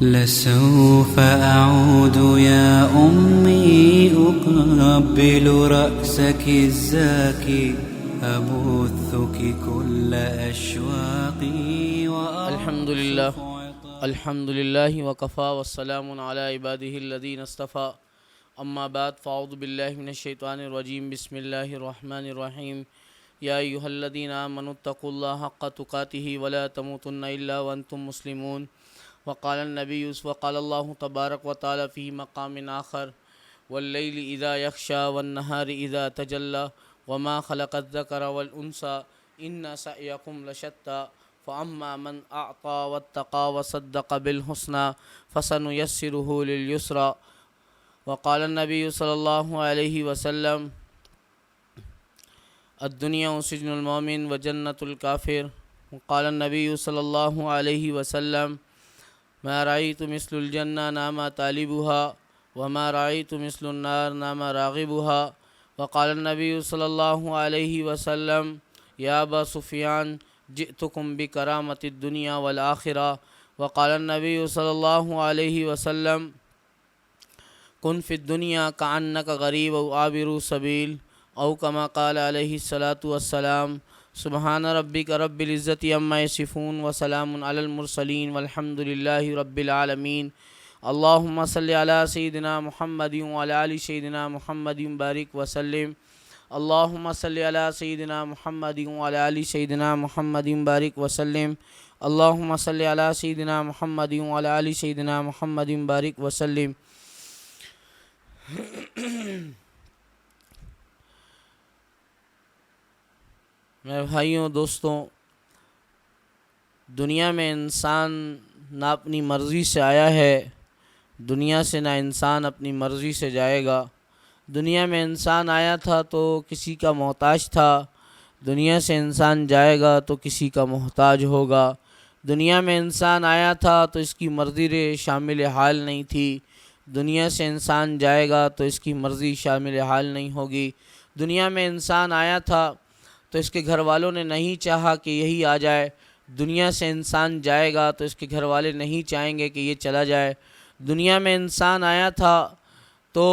لسوف أعود يا أمي أقبل رأسك الزاكي أبثك كل أشواقي الحمد لله وكفى والسلام على عباده الذين اصطفى اما بعد فاعوذ بالله من الشيطان الرجيم بسم الله الرحمن الرحيم يا أيها الذين آمنوا اتقوا الله حق تقاته ولا تموتن إلا وأنتم مسلمون وقال الله تبارك وتعالى في مقام آخر والليل إذا يغشى والنهار إذا تجلى وما خلق الذكر والأنثى إن سعيكم لشتى فأما من أعطى واتقى وصدق بالحسنى فسنيسره لليسرى وقال النبي صلى الله عليه وسلم الدنيا سجن المؤمن وجنة الكافر وقال النبي صلى الله عليه وسلم ما رأيت مثل الجنة نام طالبها وما رأيت مثل النار نام راغبها وقال النبي صلى الله عليه وسلم يا أبا سفيان جئتكم بكرامة الدنيا والآخرة وقال النبي صلى الله عليه وسلم كن في الدنيا كأنك غريب أو عابر سبيل أو كما قال عليه الصلاة والسلام سبحان ربك رب العزة عما يصفون وسلام على المرسلين والحمد لله رب العالمين اللهم صل على سيدنا محمد وعلى آل سيدنا محمد بارك وسلم اللهم صل على سيدنا محمد وعلى آل سيدنا محمد بارك وسلم اللهم صل على سيدنا محمد وعلى آل سيدنا محمد بارك وسلم میرے بھائیوں دوستوں، دنیا میں انسان نہ اپنی مرضی سے آیا ہے، دنیا سے نہ انسان اپنی مرضی سے جائے گا۔ دنیا میں انسان آیا تھا تو کسی کا محتاج تھا، دنیا سے انسان جائے گا تو کسی کا محتاج ہوگا۔ دنیا میں انسان آیا تھا تو اس کی مرضی شامل حال نہیں تھی، دنیا سے انسان جائے گا تو اس کی مرضی شامل حال نہیں ہوگی۔ دنیا میں انسان آیا تھا تو اس کے گھر والوں نے نہیں چاہا کہ یہی آ جائے، دنیا سے انسان جائے گا تو اس کے گھر والے نہیں چاہیں گے کہ یہ چلا جائے۔ دنیا میں انسان آیا تھا تو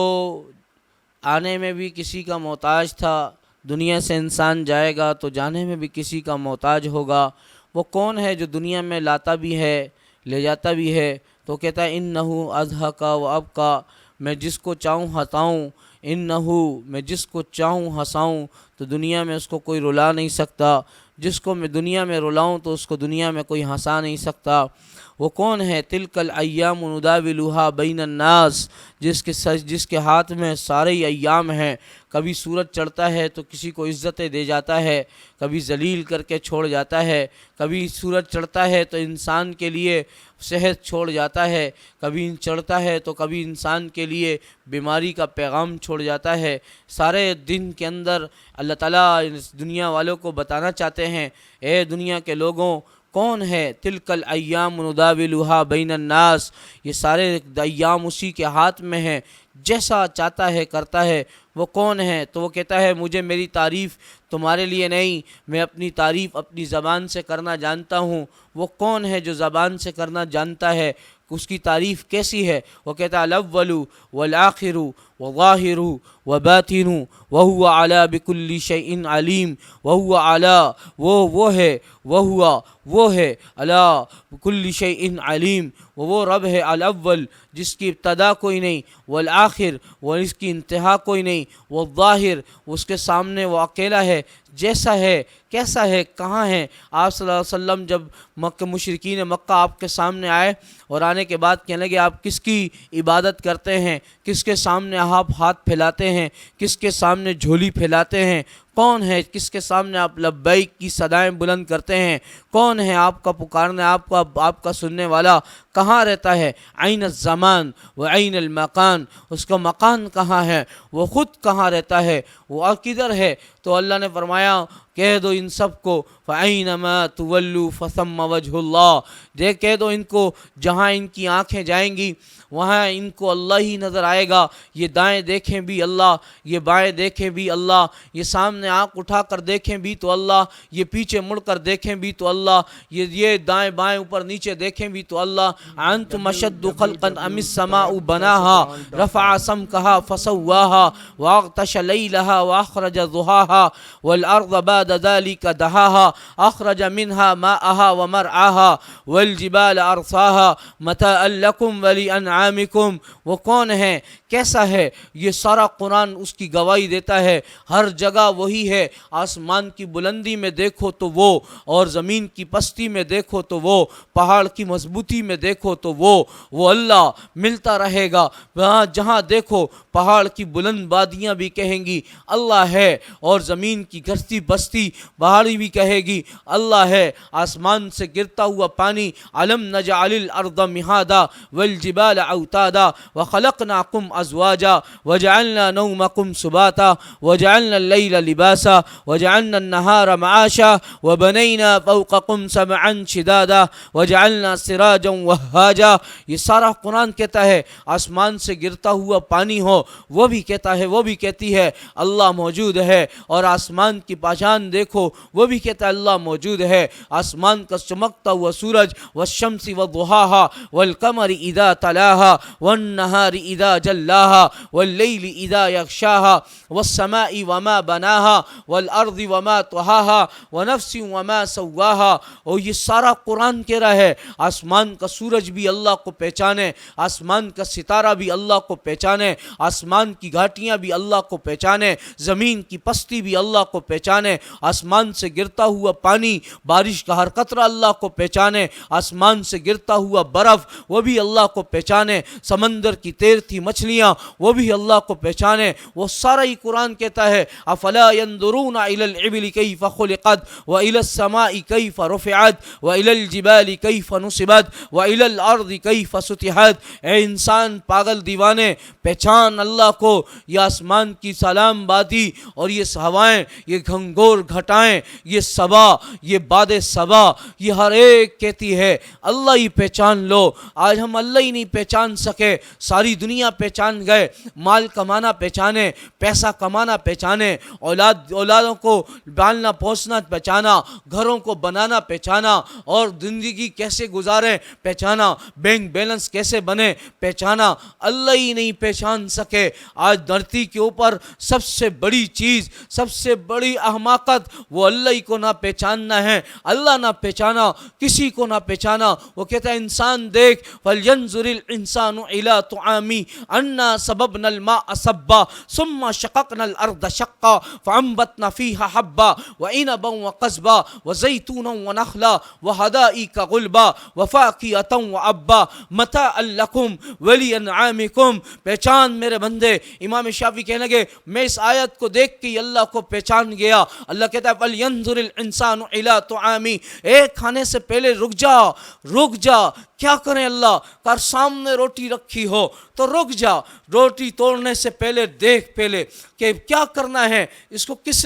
آنے میں بھی کسی کا محتاج تھا، دنیا سے انسان جائے گا تو جانے میں بھی کسی کا محتاج ہوگا۔ وہ کون ہے جو دنیا میں لاتا بھی ہے لے جاتا بھی ہے؟ تو کہتا ہے انہو اضحکا و ابکا، میں جس کو چاہوں ہنساؤں، انہو میں جس کو چاہوں ہنساؤں تو دنیا میں اس کو کوئی رلا نہیں سکتا، جس کو میں دنیا میں رلاؤں تو اس کو دنیا میں کوئی ہنسا نہیں سکتا۔ وہ کون ہے؟ تلک الایام نداولها بین الناس، جس کے ہاتھ میں سارے ایام ہیں، کبھی سورج چڑھتا ہے تو کسی کو عزتیں دے جاتا ہے، کبھی ذلیل کر کے چھوڑ جاتا ہے، کبھی سورج چڑھتا ہے تو انسان کے لیے صحت چھوڑ جاتا ہے، کبھی چڑھتا ہے تو کبھی انسان کے لیے بیماری کا پیغام چھوڑ جاتا ہے۔ سارے دن کے اندر اللہ تعالیٰ اس دنیا والوں کو بتانا چاہتے ہیں، اے دنیا کے لوگوں، کون ہے؟ تلک الایام نداولها بین الناس، یہ سارے ایام اسی کے ہاتھ میں ہیں، جیسا چاہتا ہے کرتا ہے۔ وہ کون ہے؟ تو وہ کہتا ہے مجھے میری تعریف تمہارے لیے نہیں، میں اپنی تعریف اپنی زبان سے کرنا جانتا ہوں۔ وہ کون ہے جو زبان سے کرنا جانتا ہے؟ اس کی تعریف کیسی ہے؟ وہ کہتا ہے الاول والآخر والظاہر وباطن وہو علی بکل شیء علیم، وہو علی وہ ہے علی بکل شیء علیم، وہ رب ہے الاول جس کی ابتدا کوئی نہیں، والآخر وہ اس کی انتہا کوئی نہیں، والظاہر اس کے سامنے وہ اکیلا ہے، جیسا ہے کیسا ہے کہاں ہے۔ آپ صلی اللہ علیہ وسلم جب مشرکین مکہ آپ کے سامنے آئے اور آنے کے بعد کہنے لگے آپ کس کی عبادت کرتے ہیں، کس کے سامنے آپ ہاتھ پھیلاتے ہیں، کس کے سامنے جھولی پھیلاتے ہیں، کون ہے کس کے سامنے آپ لبیک کی صدائیں بلند کرتے ہیں، کون ہے آپ کا پکارنے آپ کا سننے والا، کہاں رہتا ہے؟ عین الزمان و عین المکان، اس کا مکان کہاں ہے، وہ خود کہاں رہتا ہے، وہ کدھر ہے؟ تو اللہ نے فرمایا کہہ دو ان سب کو فَأَيْنَمَا تُوَلُّوا فَثَمَّ وَجْهُ اللَّهِ، کہہ دو ان کو جہاں ان کی آنکھیں جائیں گی وہاں ان کو اللہ ہی نظر آئے گا۔ یہ دائیں دیکھیں بھی اللہ، یہ بائیں دیکھیں بھی اللہ، یہ سامنے سامنے آنکھ اٹھا کر دیکھیں بھی تو اللہ، یہ پیچھے مڑ کر دیکھیں بھی تو اللہ، یہ دائیں بائیں اوپر نیچے دیکھیں بھی تو اللہ۔ انتم اشد خلقا ام السماء بناها رفع سمكها فسواها واغطش ليلها واخرج ضحاها والارض بعد ذلك دحاها اخرج منها ماءها ومرعاها والجبال ارساها متاعا لكم ولانعامكم۔ وہ کون ہے، کیسا ہے؟ یہ سارا قرآن اس کی گواہی دیتا ہے، ہر جگہ وہی ہے۔ آسمان کی بلندی میں دیکھو تو وہ، اور زمین کی پستی میں دیکھو تو وہ، پہاڑ کی مضبوطی میں دیکھو تو وہ اللہ ملتا رہے گا۔ وہاں جہاں دیکھو پہاڑ کی بلند وادیاں بھی کہیں گی اللہ ہے، اور زمین کی گھستی بستی پہاڑی بھی کہے گی اللہ ہے۔ آسمان سے گرتا ہوا پانی، علم نجعل الارض مہادا والجبال اوتادا وخلقناکم ازواجا وجعلنا نومکم سباتا وجعلنا اللیل لباسا وجعلنا النہار معاشا وبنینا فوقکم سبعا شدادا وجعلنا سراجا وہاجا۔ یہ سارا قرآن کہتا ہے آسمان سے گرتا ہوا پانی ہو، وہ بھی کہتا ہے، وہ بھی کہتی ہے اللہ موجود ہے۔ اور آسمان کی پہچان دیکھو، وہ بھی کہتا ہے اللہ موجود ہے۔ آسمان کا چمکتا ہوا سورج، والشمس وضحاها والقمر اذا تلاها والنهار اذا جلاها والليل اذا يغشاها والسماء وما بناها والارض وما طحاها ونفس وما سواها۔ اور یہ سارا قرآن کہہ رہا ہے آسمان کا سورج بھی اللہ کو پہچانے، آسمان کا ستارہ بھی اللہ کو پہچانے، آسمان کی گھاٹیاں بھی اللہ کو پہچانے، زمین کی پستی بھی اللہ کو پہچانے، آسمان سے گرتا ہوا پانی، بارش کا ہر قطرہ اللہ کو پہچانے، آسمان سے گرتا ہوا برف وہ بھی اللہ کو پہچانے، سمندر کی تیرتی مچھلیاں وہ بھی اللہ کو پہچانے۔ وہ سارا ہی قرآن کہتا ہے افلا ينظرون الى الابل كيف خلقت والى السماء كيف رفعت والى الجبال كيف نصبت والى الارض كيف سطحت۔ اے انسان پاگل دیوانے، پہچان اللہ کو۔ یہ آسمان کی سلام بادی اور یہ ہوائیں، یہ گھنگور گھٹائیں، یہ صبا، یہ باد صبا، یہ ہر ایک کہتی ہے اللہ ہی پہچان لو۔ آج ہم اللہ ہی نہیں پہچان سکے، ساری دنیا پہچان گئے، مال کمانا پہچانے، پیسہ کمانا پہچانے، اولادوں کو پالنا پوسنا پہچانا، گھروں کو بنانا پہچانا، اور زندگی کیسے گزاریں پہچانا، بینک بیلنس کیسے بنے پہچانا، اللہ ہی نہیں پہچان سکے۔ آج دھرتی کے اوپر سب سے بڑی چیز، سب سے بڑی احماقت وہ اللہ ہی کو نہ پہچاننا ہے۔ اللہ نہ پہچانا، کسی کو نہ پہچانا۔ وہ کہتا ہے انسان دیکھ فَلْيَنْظُرِ الْإِنسَانُ إِلَىٰ طُعَامِهِ أَنَّا صَبَبْنَا الْمَاءَ صَبًّا ثُمَّ شَقَقْنَا الْأَرْضَ شَقًّا فَأَنبَتْنَا فِيهَا حَبًّا وَعِنَبًا وَقَضْبًا وَزَيْتُونًا وَنَخْلًا وَحَدَائِقَ غُلْبًا وَفَاكِهَةً وَأَبًّا مَتَاعًا لَكُمْ وَلِأَنْعَامِكُمْ۔ پہچان میرے بندے۔ امام شافعی کہنے لگے میں اس آیت کو دیکھ کے اللہ کو پہچان گیا۔ اللہ کہتا ہے فَلْيَنْظُرِ الْإِنسَانُ إِلَىٰ طُعَامِهِ۔ ایک کھانے سے پہلے رک جا۔ کیا کریں اللہ؟ کر سامنے روٹی رکھی ہو تو رک جا، روٹی توڑنے سے پہلے دیکھ پہلے کہ کیا کرنا ہے، اس کو کس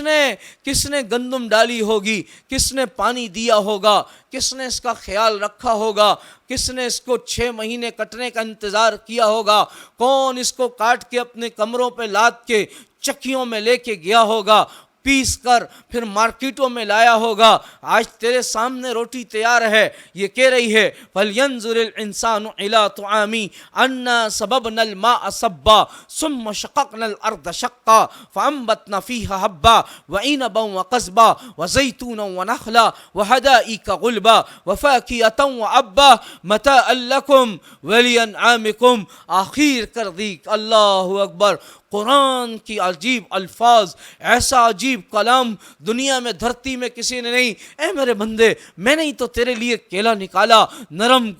نے گندم ڈالی ہوگی، کس نے پانی دیا ہوگا، کس نے اس کا خیال رکھا ہوگا، کس نے اس کو 6 مہینے کٹنے کا انتظار کیا ہوگا، کون اس کو کاٹ کے اپنے کمروں پہ لاد کے چکیوں میں لے کے گیا ہوگا، پیس کر پھر مارکیٹوں میں لایا ہوگا۔ آج تیرے سامنے روٹی تیار ہے۔ یہ کہہ رہی ہے فَلْيَنْظُرِ الْإِنسَانُ إِلَىٰ طُعَامِهِ أَنَّا صَبَبْنَا الْمَاءَ صَبًّا ثُمَّ شَقَقْنَا الْأَرْضَ شَقًّا فَأَنبَتْنَا فِيهَا حَبًّا وَعِنَبًا وَقَضْبًا وَزَيْتُونًا وَنَخْلًا وَحَدَائِقَ غُلْبًا وَفَاكِهَةً وَأَبًّا مَتَاعًا لَكُمْ وَلِأَنْعَامِكُمْ۔ آخر کر دی۔ اللہ اکبر۔ قرآن کی عجیب الفاظ، ایسا عجیب کلام دنیا میں دھرتی میں کسی نے نہیں۔ اے میرے بندے، میں نے ہی تو تیرے لیے کیلا نکالا، نرم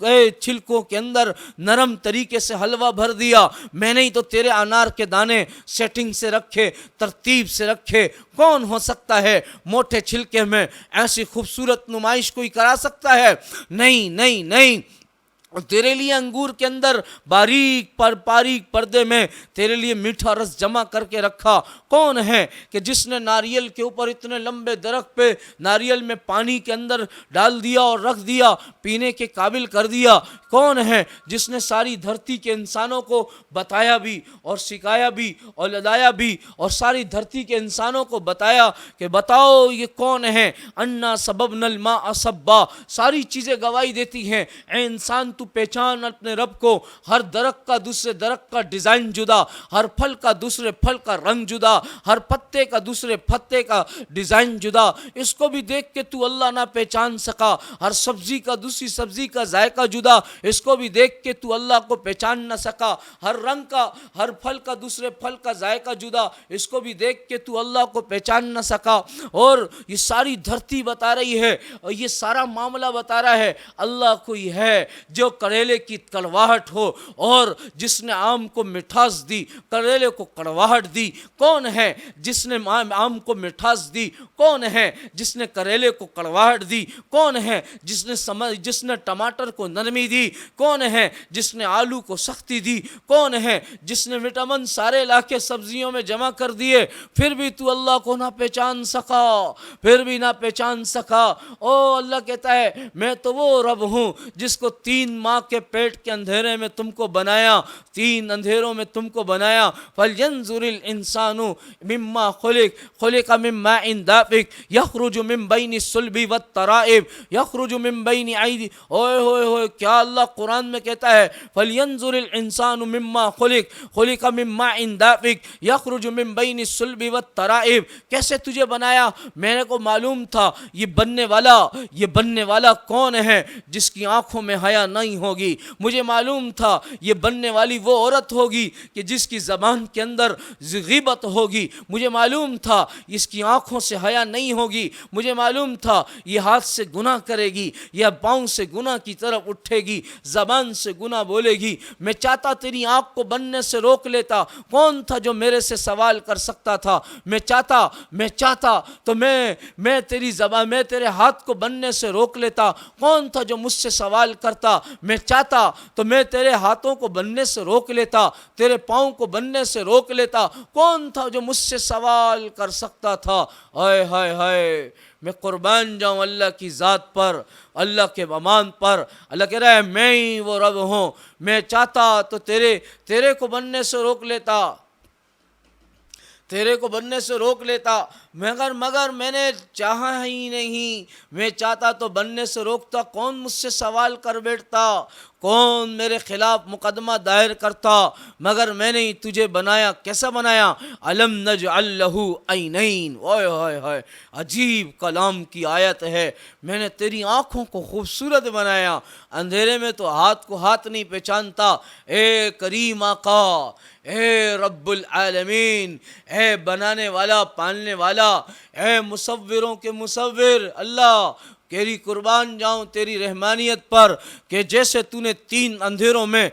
چھلکوں کے اندر نرم طریقے سے حلوہ بھر دیا، میں نے ہی تو تیرے انار کے دانے سیٹنگ سے رکھے، ترتیب سے رکھے۔ کون ہو سکتا ہے موٹے چھلکے میں ایسی خوبصورت نمائش کوئی کرا سکتا ہے؟ نہیں۔ اور تیرے لیے انگور کے اندر باریک پردے میں تیرے لیے میٹھا رس جمع کر کے رکھا۔ کون ہے کہ جس نے ناریل کے اوپر اتنے لمبے درخت پہ ناریل میں پانی کے اندر ڈال دیا اور رکھ دیا، پینے کے قابل کر دیا؟ کون ہے جس نے ساری دھرتی کے انسانوں کو بتایا بھی اور سکھایا بھی اور لدایا بھی، اور ساری دھرتی کے انسانوں کو بتایا کہ بتاؤ یہ کون ہے؟ انا سببنا الماء صبا، ساری چیزیں گواہی دیتی ہیں اے انسان تو پہچان اپنے رب کو۔ ہر درخت کا دوسرے درخت کا ڈیزائن جدا، ہر پھل کا دوسرے پھل کا رنگ جدا، ہر پتے کا دوسرے پتے کا ڈیزائن جدا، اس کو بھی دیکھ کے تو اللہ نہ پہچان سکا۔ ہر سبزی کا دوسری سبزی کا ذائقہ جدا، اس کو بھی دیکھ کے تو اللہ کو پہچان نہ سکا۔ ہر رنگ کا، ہر پھل کا دوسرے پھل کا ذائقہ جدا، اس کو بھی دیکھ کے تو اللہ کو پہچان نہ سکا۔ اور یہ ساری دھرتی بتا رہی ہے اور یہ سارا معاملہ بتا رہا ہے اللہ کوئی ہے جو کریلے کی کڑواہٹ ہو اور جس نے آم کو مٹھاس دی، کریلے کو کڑواہٹ دی۔ کون ہے جس نے آم کو مٹھاس دی؟ کون ہے جس نے کریلے کو کڑواہٹ دی؟ کون ہے جس نے ٹماٹر کو نرمی دی؟ کون ہے جس نے آلو کو سختی دی؟ کون ہے جس نے وٹامن سارے لا کے سبزیوں میں جمع کر دیے؟ پھر بھی تو اللہ کو نہ پہچان سکا، پھر بھی نہ پہچان سکا۔ او اللہ کہتا ہے میں تو وہ رب ہوں جس کو 3 ماہ کے پیٹ کے اندھیرے میں تم کو بنایا، 3 اندھیروں میں تم کو بنایا۔ فَلْيَنْظُرِ الْإِنسَانُ مِمَّا خُلِقَ مِن مَّاءٍ دَافِقٍ يَخْرُجُ مِن بَيْنِ الصُّلْبِ وَالتَّرَائِبِ يَخْرُجُ مِن بَيْنِ أَيْدِي، اوئے ہوئے ہوئے کیا اللہ قرآن میں کہتا ہے فَلْيَنْظُرِ الْإِنسَانُ مِمَّا خُلِقَ مِن مَّاءٍ دَافِقٍ يَخْرُجُ مِن بَيْنِ الصُّلْبِ وَالتَّرَائِبِ۔ کیسے تجھے بنایا؟ میرے کو معلوم تھا یہ بننے والا کون ہے جس کی آنکھوں میں حیا نہیں ہوگی۔ مجھے معلوم تھا یہ بننے والی وہ عورت ہوگی کہ جس کی زبان کے اندر غیبت ہوگی۔ مجھے معلوم تھا اس کی آنکھوں سے حیا نہیں ہوگی۔ مجھے معلوم تھا یہ ہاتھ سے گناہ کرے گی یا پاؤں سے گناہ کی طرف اٹھے گی، زبان سے گناہ بولے گی۔ میں چاہتا تیری آنکھ کو بننے سے روک لیتا، کون تھا جو میرے سے سوال کر سکتا تھا؟ میں چاہتا تو میں تیری زبان، میں تیرے ہاتھ کو بننے سے روک لیتا، کون تھا جو مجھ سے سوال کرتا؟ میں چاہتا تو میں تیرے ہاتھوں کو بننے سے روک لیتا، تیرے پاؤں کو بننے سے روک لیتا، کون تھا جو مجھ سے سوال کر سکتا تھا؟ ہائے ہائے ہائے، میں قربان جاؤں اللہ کی ذات پر، اللہ کے امان پر۔ اللہ کہہ رہا ہے میں ہی وہ رب ہوں، میں چاہتا تو تیرے کو بننے سے روک لیتا، تیرے کو بننے سے روک لیتا، مگر میں نے چاہا ہی نہیں۔ میں چاہتا تو بننے سے روکتا، کون مجھ سے سوال کر بیٹھتا، کون میرے خلاف مقدمہ دائر کرتا؟ مگر میں نے تجھے بنایا، کیسا بنایا؟ علم نجعل لہ عینین، اوئے ہوئے ہوئے، عجیب کلام کی آیت ہے۔ میں نے تیری آنکھوں کو خوبصورت بنایا، اندھیرے میں تو ہاتھ کو ہاتھ نہیں پہچانتا۔ اے کریم آقا، اے رب العالمین، اے بنانے والا پالنے والا، اے مصوروں کے مصور، اللہ تیری قربان جاؤں تیری رحمانیت پر کہ جیسے تو نے 3 اندھیروں میں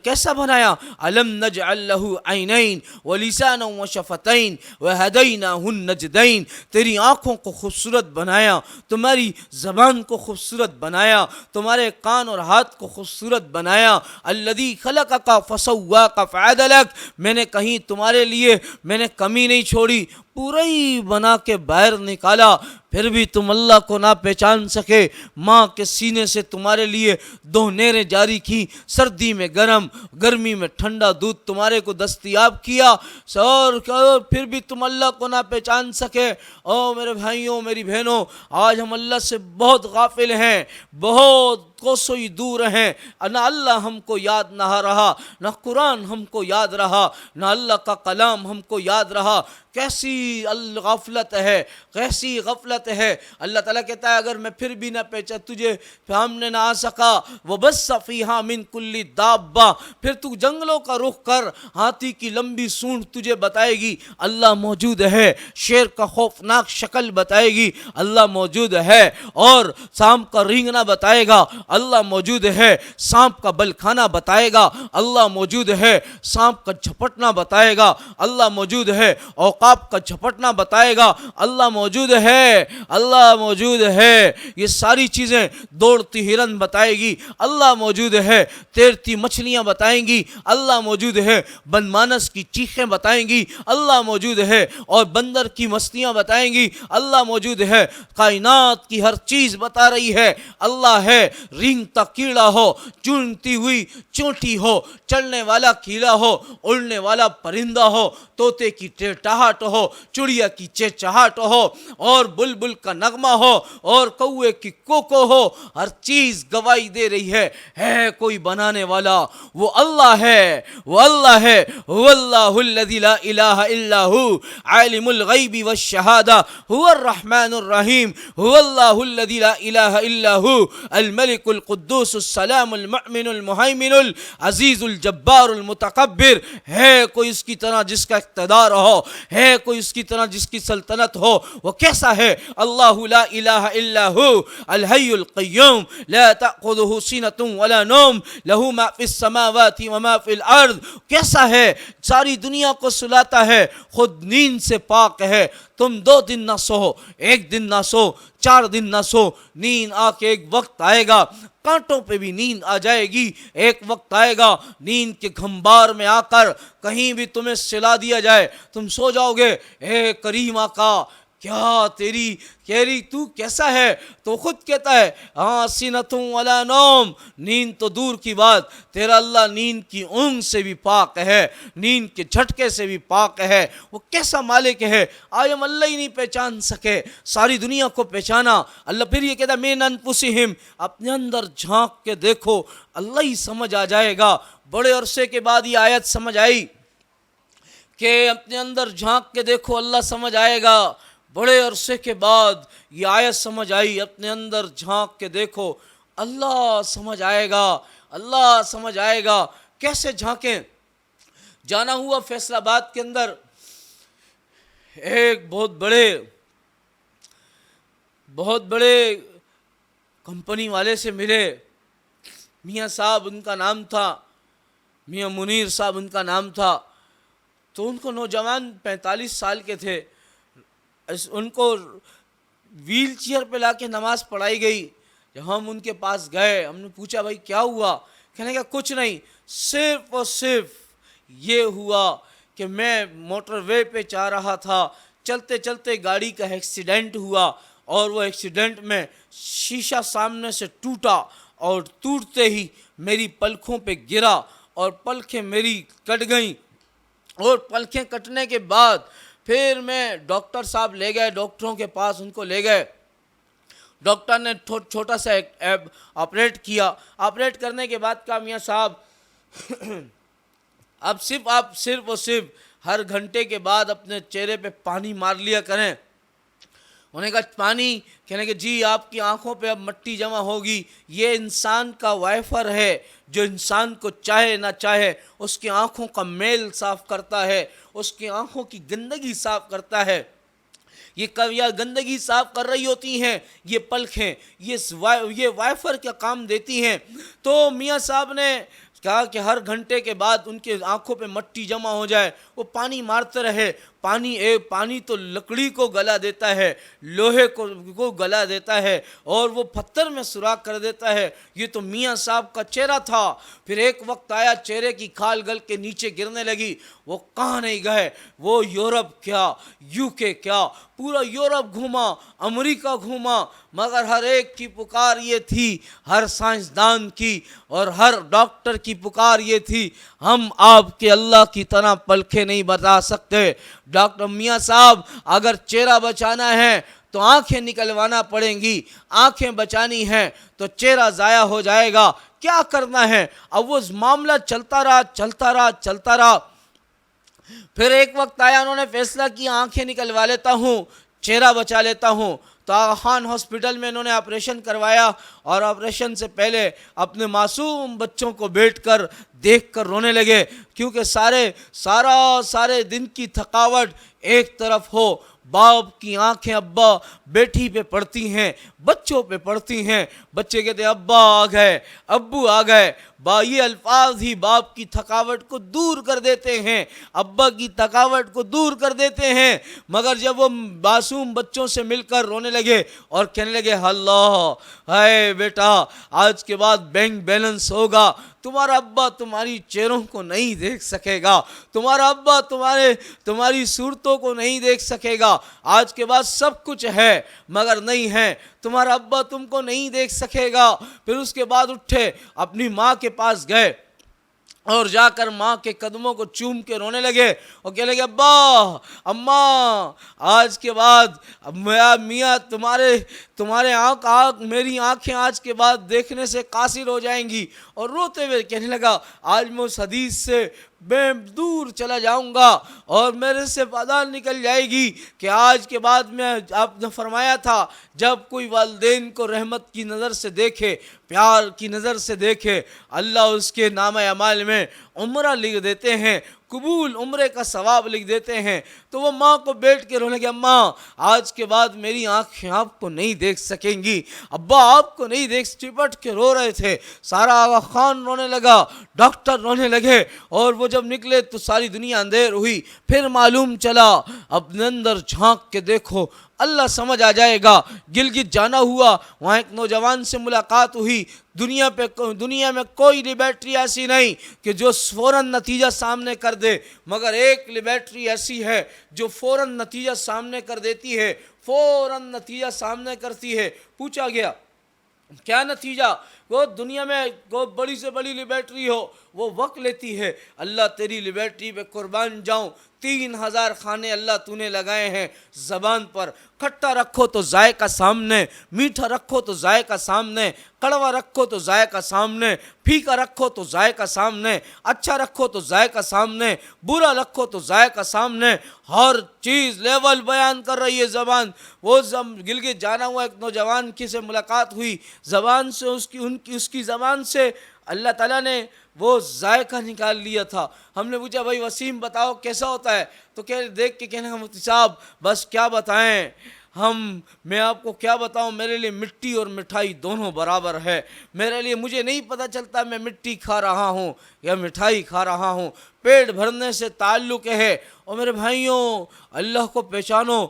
کیسا بنایا؟ علم نجعل لہ عینین ولسانا وشفتین وہدیناہ النجدین، تیری آنکھوں کو خوبصورت بنایا، تمہاری زبان کو خوبصورت بنایا، تمہارے کان اور ہاتھ کو خوبصورت بنایا۔ الذی خلقک فسواک فعدلک، میں نے کہیں تمہارے لیے میں نے کمی نہیں چھوڑی، پورا ہی بنا کے باہر نکالا، پھر بھی تم اللہ کو نہ پہچان سکے۔ ماں کے سینے سے تمہارے لیے 2 نہریں جاری کی، سردی میں گرم، گرمی میں ٹھنڈا دودھ تمہارے کو دستیاب کیا، اور پھر بھی تم اللہ کو نہ پہچان سکے۔ او میرے بھائیوں، میری بہنوں، آج ہم اللہ سے بہت غافل ہیں، بہت کوسوں ہی دور ہیں، نہ اللہ ہم کو یاد نہ رہا، نہ قرآن ہم کو یاد رہا، نہ اللہ کا کلام ہم کو یاد رہا۔ کیسی غفلت ہے، کیسی غفلت ہے۔ اللہ تعالیٰ کہتا ہے اگر میں پھر بھی نہ پہچان تجھے سامنے نہ آ سکا، وَبَثَّ فِيهَا مِن كُلِّ دَابَّةٍ، پھر تو جنگلوں کا رخ کر، ہاتھی کی لمبی سونڈ تجھے بتائے گی اللہ موجود ہے، شیر کا خوفناک شکل بتائے گی اللہ موجود ہے، اور سام کا رینگنا بتائے گا اللہ موجود ہے سانپ کا بل کھانا بتائے گا، اللہ موجود ہے سانپ کا جھپٹنا بتائے گا، اللہ موجود ہے عقاب کا جھپٹنا بتائے گا، اللہ موجود ہے، اللہ موجود ہے یہ ساری چیزیں، دوڑتی ہرن بتائے گی، اللہ موجود ہے، تیرتی مچھلیاں بتائیں گی، اللہ موجود ہے، بنمانس کی چیخیں بتائیں گی، اللہ موجود ہے، اور بندر کی مستیاں بتائیں گی، اللہ موجود ہے، کائنات کی ہر چیز بتا رہی ہے اللہ ہے، رینگتا کیڑا ہو، چونتی ہوئی چونٹی ہو، چلنے والا کیلا ہو، اڑنے والا پرندہ ہو، طوطے کی ٹہٹہاٹ ہو، چڑیا کی چہچہاٹ ہو، اور بلبل کا نغمہ ہو، اور کوے کی کوکو ہو، ہر چیز گواہی دے رہی ہے کوئی بنانے والا، وہ اللہ ہے، وہ اللہ ہے، هو اللہ الذی لا الہ الا ہو، عالم الغیب والشہادہ، هو الرحمن الرحیم، هو اللہ الذی لا الہ الا ہو، الملک القدوس السلام المؤمن المہیمن العزیز الجبار المتکبر، ہے کوئی اس کی طرح جس کا اقتدار ہو، ہے کوئی اس کی طرح جس کی سلطنت ہو، وہ کیسا ہے؟ اللہ لا الہ الا ہو الحی القیوم لا تأخذہ سنۃ ولا نوم لہ ما فی السماوات وما فی الارض، کیسا ہے؟ ساری دنیا کو سلاتا ہے، خود نیند سے پاک ہے، تم 2 دن نہ سو، 1 دن نہ سو، 4 دن نہ سو، نیند آ کے ایک وقت آئے گا کانٹوں پہ بھی نیند آ جائے گی، ایک وقت آئے گا نیند کے گھمبار میں آ کر کہیں بھی تمہیں سلا دیا جائے تم سو جاؤ گے، اے کریم آقا کیا تیری کہری تو کیسا ہے؟ تو خود کہتا ہے ہاں سینۃ ولا نوم، نیند تو دور کی بات، تیرا اللہ نیند کی اونگ سے بھی پاک ہے، نیند کے جھٹکے سے بھی پاک ہے، وہ کیسا مالک ہے؟ آج ہم اللہ ہی نہیں پہچان سکے، ساری دنیا کو پہچانا۔ اللہ پھر یہ کہتا ہے من انفسہم، اپنے اندر جھانک کے دیکھو، اللہ ہی سمجھ آ جائے گا۔ بڑے عرصے کے بعد یہ آیت سمجھ آئی کہ اپنے اندر جھانک کے دیکھو اللہ سمجھ آئے گا، بڑے عرصے کے بعد یہ آیت سمجھ آئی، اپنے اندر جھانک کے دیکھو اللہ سمجھ آئے گا، اللہ سمجھ آئے گا۔ کیسے جھانکیں؟ جانا ہوا فیصل آباد کے اندر ایک بہت بڑے کمپنی والے سے ملے، میاں صاحب ان کا نام تھا، میاں منیر صاحب ان کا نام تھا، تو ان کو نوجوان 45 سال کے تھے، ان کو ویل چیئر پہ لا کے نماز پڑھائی گئی۔ جب ہم ان کے پاس گئے ہم نے پوچھا بھائی کیا ہوا؟ کہنے کا کچھ نہیں، صرف اور صرف یہ ہوا کہ میں موٹر وے پہ جا رہا تھا، چلتے چلتے گاڑی کا ایکسیڈنٹ ہوا، اور وہ ایکسیڈنٹ میں شیشہ سامنے سے ٹوٹا، اور ٹوٹتے ہی میری پلکوں پہ گرا اور پلکیں میری کٹ گئیں، اور پلکیں کٹنے کے بعد پھر میں ڈاکٹر صاحب لے گئے، ڈاکٹروں کے پاس ان کو لے گئے، ڈاکٹر نے چھوٹا سا آپریٹ کیا، آپریٹ کرنے کے بعد کہا میاں صاحب اب آپ صرف اور صرف ہر گھنٹے کے بعد اپنے چہرے پہ پانی مار لیا کریں۔ انہوں نے کہا پانی؟ کہنے کہ جی آپ کی آنکھوں پہ اب مٹی جمع ہوگی، یہ انسان کا وائفر ہے جو انسان کو چاہے نہ چاہے اس کی آنکھوں کا میل صاف کرتا ہے، اس کی آنکھوں کی گندگی صاف کرتا ہے۔ یہ گندگی صاف کر رہی ہوتی ہیں یہ پلکیں، یہ وائفر کا کام دیتی ہیں۔ تو میاں صاحب نے کہا کہ ہر گھنٹے کے بعد ان کے آنکھوں پہ مٹی جمع ہو جائے، وہ پانی مارتے رہے۔ پانی تو لکڑی کو گلا دیتا ہے، لوہے کو گلا دیتا ہے، اور وہ پتھر میں سوراخ کر دیتا ہے۔ یہ تو میاں صاحب کا چہرہ تھا۔ پھر ایک وقت آیا چہرے کی کھال گل کے نیچے گرنے لگی، وہ کہاں نہیں گئے، وہ یورپ کیا، UK کیا، پورا یورپ گھوما، امریکہ گھوما، مگر ہر ایک کی پکار یہ تھی، ہر سائنسدان کی اور ہر ڈاکٹر کی پکار یہ تھی، ہم آپ کے اللہ کی طرح پلکیں نہیں بتا سکتے۔ ڈاکٹر میاں صاحب اگر چہرہ بچانا ہے تو آنکھیں نکلوانا پڑیں گی، آنکھیں بچانی ہیں تو چہرہ ضائع ہو جائے گا، کیا کرنا ہے؟ اب وہ معاملہ چلتا رہا۔ پھر ایک وقت آیا انہوں نے فیصلہ کیا آنکھیں نکلوا لیتا ہوں، چہرہ بچا لیتا ہوں۔ تو آغا خان ہاسپٹل میں انہوں نے آپریشن کروایا، اور آپریشن سے پہلے اپنے معصوم بچوں کو بیٹھ کر دیکھ کر رونے لگے، کیونکہ سارے دن کی تھکاوٹ ایک طرف ہو، باپ کی آنکھیں ابا بیٹی پہ پڑتی ہیں، بچوں پہ پڑتی ہیں، بچے کہتے ہیں ابا آ گئے، ابو آ گئے، یہ الفاظ ہی باپ کی تھکاوٹ کو دور کر دیتے ہیں، ابا کی تھکاوٹ کو دور کر دیتے ہیں۔ مگر جب وہ معصوم بچوں سے مل کر رونے لگے اور کہنے لگے اللہ اے بیٹا آج کے بعد بینک بیلنس ہوگا، تمہارا ابا تمہاری چہروں کو نہیں دیکھ سکے گا، تمہارا ابا تمہاری صورتوں کو نہیں دیکھ سکے گا، آج کے بعد سب کچھ ہے مگر نہیں ہے، تمہارا ابا تم کو نہیں دیکھ سکے گا۔ پھر اس کے بعد اٹھے، اپنی ماں کے پاس گئے اور جا کر ماں کے قدموں کو چوم کے رونے لگے اور کہنے لگے ابا اماں آج کے بعد میاں تمہارے میری آنکھیں آج کے بعد دیکھنے سے قاصر ہو جائیں گی، اور روتے ہوئے کہنے لگا آج میں اس حدیث سے میں دور چلا جاؤں گا اور میرے سے بادال نکل جائے گی کہ آج کے بعد میں آپ نے فرمایا تھا جب کوئی والدین کو رحمت کی نظر سے دیکھے، پیار کی نظر سے دیکھے، اللہ اس کے نامہ اعمال میں عمرہ لکھ دیتے ہیں، قبول عمرے کا ثواب لکھ دیتے ہیں۔ تو وہ ماں کو بیٹھ کے رونے لگے اماں آج کے بعد میری آنکھیں آپ کو نہیں دیکھ سکیں گی، ابا آپ کو نہیں دیکھ، چپٹ کے رو رہے تھے، سارا آغا خان رونے لگا، ڈاکٹر رونے لگے، اور وہ جب نکلے تو ساری دنیا اندھیر ہوئی۔ پھر معلوم چلا اپنے اندر جھانک کے دیکھو اللہ سمجھ آ جائے گا۔ گلگت جانا ہوا، وہاں ایک نوجوان سے ملاقات ہوئی، دنیا میں کوئی لیبارٹری ایسی نہیں کہ جو فوراً نتیجہ سامنے کر دے، مگر ایک لیبارٹری ایسی ہے جو فوراً نتیجہ سامنے کر دیتی ہے، فوراً نتیجہ سامنے کرتی ہے۔ پوچھا گیا کیا نتیجہ؟ وہ دنیا میں وہ بڑی سے بڑی لیبارٹری ہو وہ وقت لیتی ہے، اللہ تیری لیبارٹری پہ قربان جاؤں، 3000 کھانے اللہ تو نے لگائے ہیں زبان پر، کھٹا رکھو تو ذائقہ سامنے، میٹھا رکھو تو ذائقہ سامنے، کڑوا رکھو تو ذائقہ سامنے، پھیکا رکھو تو ذائقہ سامنے، اچھا رکھو تو ذائقہ سامنے، برا رکھو تو ذائقہ سامنے، ہر چیز لیول بیان کر رہی ہے زبان۔ وہ گلگت جانا ہوا ایک نوجوان کی سے ملاقات ہوئی، زبان سے اس کی زبان سے اللہ تعالیٰ نے وہ ذائقہ نکال لیا تھا۔ ہم نے پوچھا بھائی وسیم بتاؤ کیسا ہوتا ہے؟ تو دیکھ کے کہنے کا مفتی صاحب بس کیا بتائیں میں آپ کو کیا بتاؤں، میرے لیے مٹی اور مٹھائی دونوں برابر ہے، میرے لیے مجھے نہیں پتہ چلتا میں مٹی کھا رہا ہوں یا مٹھائی کھا رہا ہوں، پیٹ بھرنے سے تعلق ہے۔ اور میرے بھائیوں اللہ کو پہچانو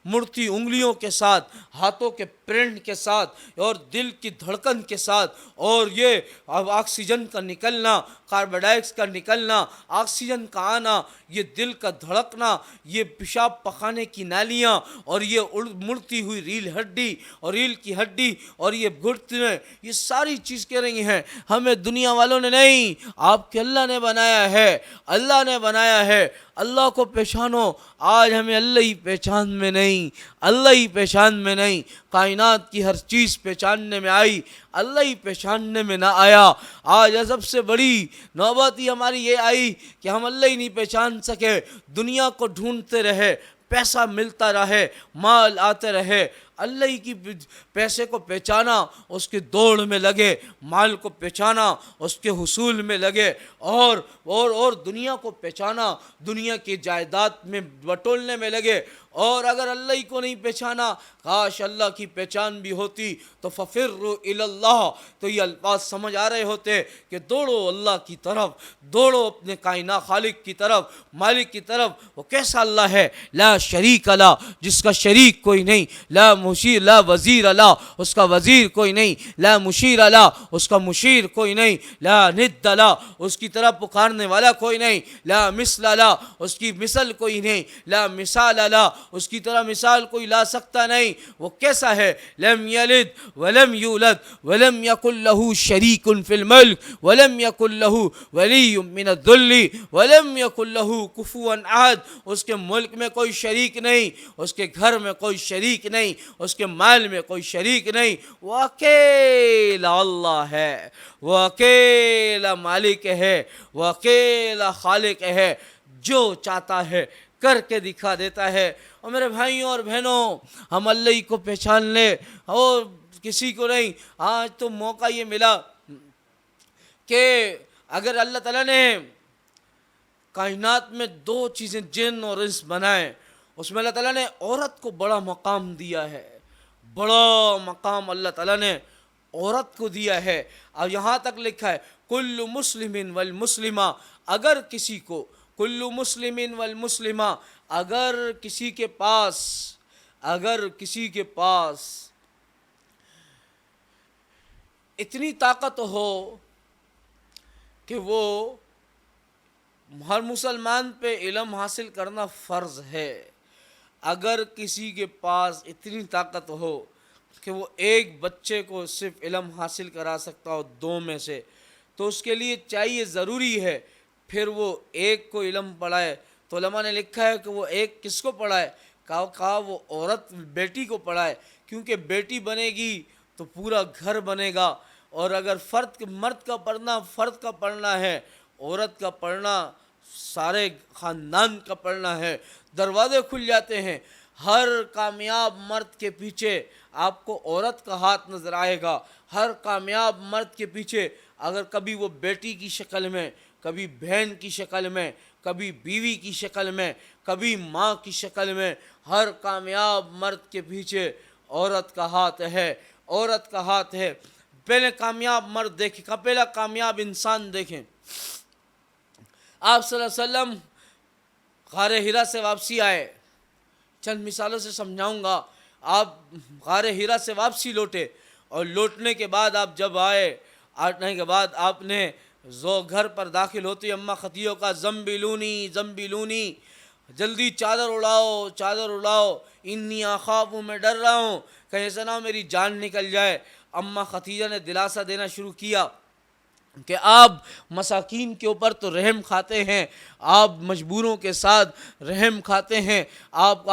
مڑتی انگلیوں کے ساتھ، ہاتھوں کے پرنٹ کے ساتھ، اور دل کی دھڑکن کے ساتھ، اور یہ آکسیجن کا نکلنا، کاربن ڈائی آکسائڈ کا نکلنا، آکسیجن کا آنا، یہ دل کا دھڑکنا، یہ پیشاب پخانے کی نالیاں، اور یہ مڑتی ہوئی ریل ہڈی اور ریل کی ہڈی، اور یہ گھٹنے، یہ ساری چیز کہہ رہی ہیں ہمیں دنیا والوں نے نہیں، آپ کے اللہ نے بنایا ہے، اللہ نے بنایا ہے۔ اللہ کو پہچانو۔ آج ہمیں اللہ ہی پہچان میں نہیں، اللہ ہی پہچان میں نہیں، کائنات کی ہر چیز پہچاننے میں آئی، اللہ ہی پہچاننے میں نہ آیا۔ آج سب سے بڑی نوبت ہی ہماری یہ آئی کہ ہم اللہ ہی نہیں پہچان سکے، دنیا کو ڈھونڈتے رہے، پیسہ ملتا رہے، مال آتے رہے، اللہ ہی کی پیسے کو پہچانا اس کی دوڑ میں لگے، مال کو پہچانا اس کے حصول میں لگے، اور دنیا کو پہچانا دنیا کی جائیداد میں بٹولنے میں لگے۔ اور اگر اللہ ہی کو نہیں پہچانا، کاش اللہ کی پہچان بھی ہوتی تو ففروا الی اللہ، تو یہ الفاظ سمجھ آ رہے ہوتے کہ دوڑو اللہ کی طرف، دوڑو اپنے کائنات خالق کی طرف، مالک کی طرف۔ وہ کیسا اللہ ہے؟ لا شریک لا، جس کا شریک کوئی نہیں، لا وزیر لا، اس کا وزیر کوئی نہیں، لا مشیر لا، اس کا مشیر کوئی نہیں، لا ند لا، اس کی طرف پکارنے والا کوئی نہیں، لا مثل لا، اس کی مثل کوئی نہیں، لا مثال لا، اس کی طرح مثال کوئی لا سکتا نہیں۔ وہ کیسا ہے؟ لم یلد ولم یولد ولم یکن لہ شریک فی الملک ولم یکن لہ ولی من الذل ولم یکن لہ کفوا احد۔ اس کے ملک میں کوئی شریک نہیں، اس کے گھر میں کوئی شریک نہیں، اس کے مال میں کوئی شریک نہیں، وہ اکیلا اللہ ہے، وہ اکیلا مالک ہے، وہ اکیلا خالق ہے، جو چاہتا ہے کر کے دکھا دیتا ہے۔ اور میرے بھائیوں اور بہنوں ہم اللہ ہی کو پہچان لیں اور کسی کو نہیں۔ آج تو موقع یہ ملا کہ اگر اللہ تعالیٰ نے کائنات میں 2 چیزیں جن اور انس بنائے، اس میں اللہ تعالیٰ نے عورت کو بڑا مقام دیا ہے، بڑا مقام اللہ تعالیٰ نے عورت کو دیا ہے۔ اور یہاں تک لکھا ہے کل مسلم والمسلمہ، اگر کسی کو کل مسلم والمسلمہ، اگر کسی کے پاس اتنی طاقت ہو کہ وہ ہر مسلمان پہ علم حاصل کرنا فرض ہے، اگر کسی کے پاس اتنی طاقت ہو کہ وہ ایک بچے کو صرف علم حاصل کرا سکتا ہو دو میں سے، تو اس کے لیے چاہیے، ضروری ہے پھر وہ ایک کو علم پڑھائے۔ تو علماء نے لکھا ہے کہ وہ ایک کس کو پڑھائے؟ کہا وہ عورت بیٹی کو پڑھائے، کیونکہ بیٹی بنے گی تو پورا گھر بنے گا، اور اگر مرد کا پڑھنا فرد کا پڑھنا ہے، عورت کا پڑھنا سارے خاندان کا پڑھنا ہے، دروازے کھل جاتے ہیں۔ ہر کامیاب مرد کے پیچھے آپ کو عورت کا ہاتھ نظر آئے گا، ہر کامیاب مرد کے پیچھے، اگر کبھی وہ بیٹی کی شکل میں، کبھی بہن کی شکل میں، کبھی بیوی کی شکل میں، کبھی ماں کی شکل میں، ہر کامیاب مرد کے پیچھے عورت کا ہاتھ ہے، عورت کا ہاتھ ہے۔ پہلے کامیاب مرد دیکھیں، پہلا کامیاب انسان دیکھیں، آپ صلی اللہ علیہ وسلم غار حرا سے واپسی آئے، چند مثالوں سے سمجھاؤں گا۔ آپ غار حرا سے واپسی لوٹے، اور لوٹنے کے بعد آپ جب آنے کے بعد آپ نے گھر پر داخل ہوتے اماں خدیجہ کا زمبلونی، جلدی چادر اڑاؤ، انی اخاف، میں ڈر رہا ہوں کہیں ایسا نہ ہو میری جان نکل جائے۔ اماں خدیجہ نے دلاسا دینا شروع کیا کہ آپ مساکین کے اوپر تو رحم کھاتے ہیں، آپ مجبوروں کے ساتھ رحم کھاتے ہیں، آپ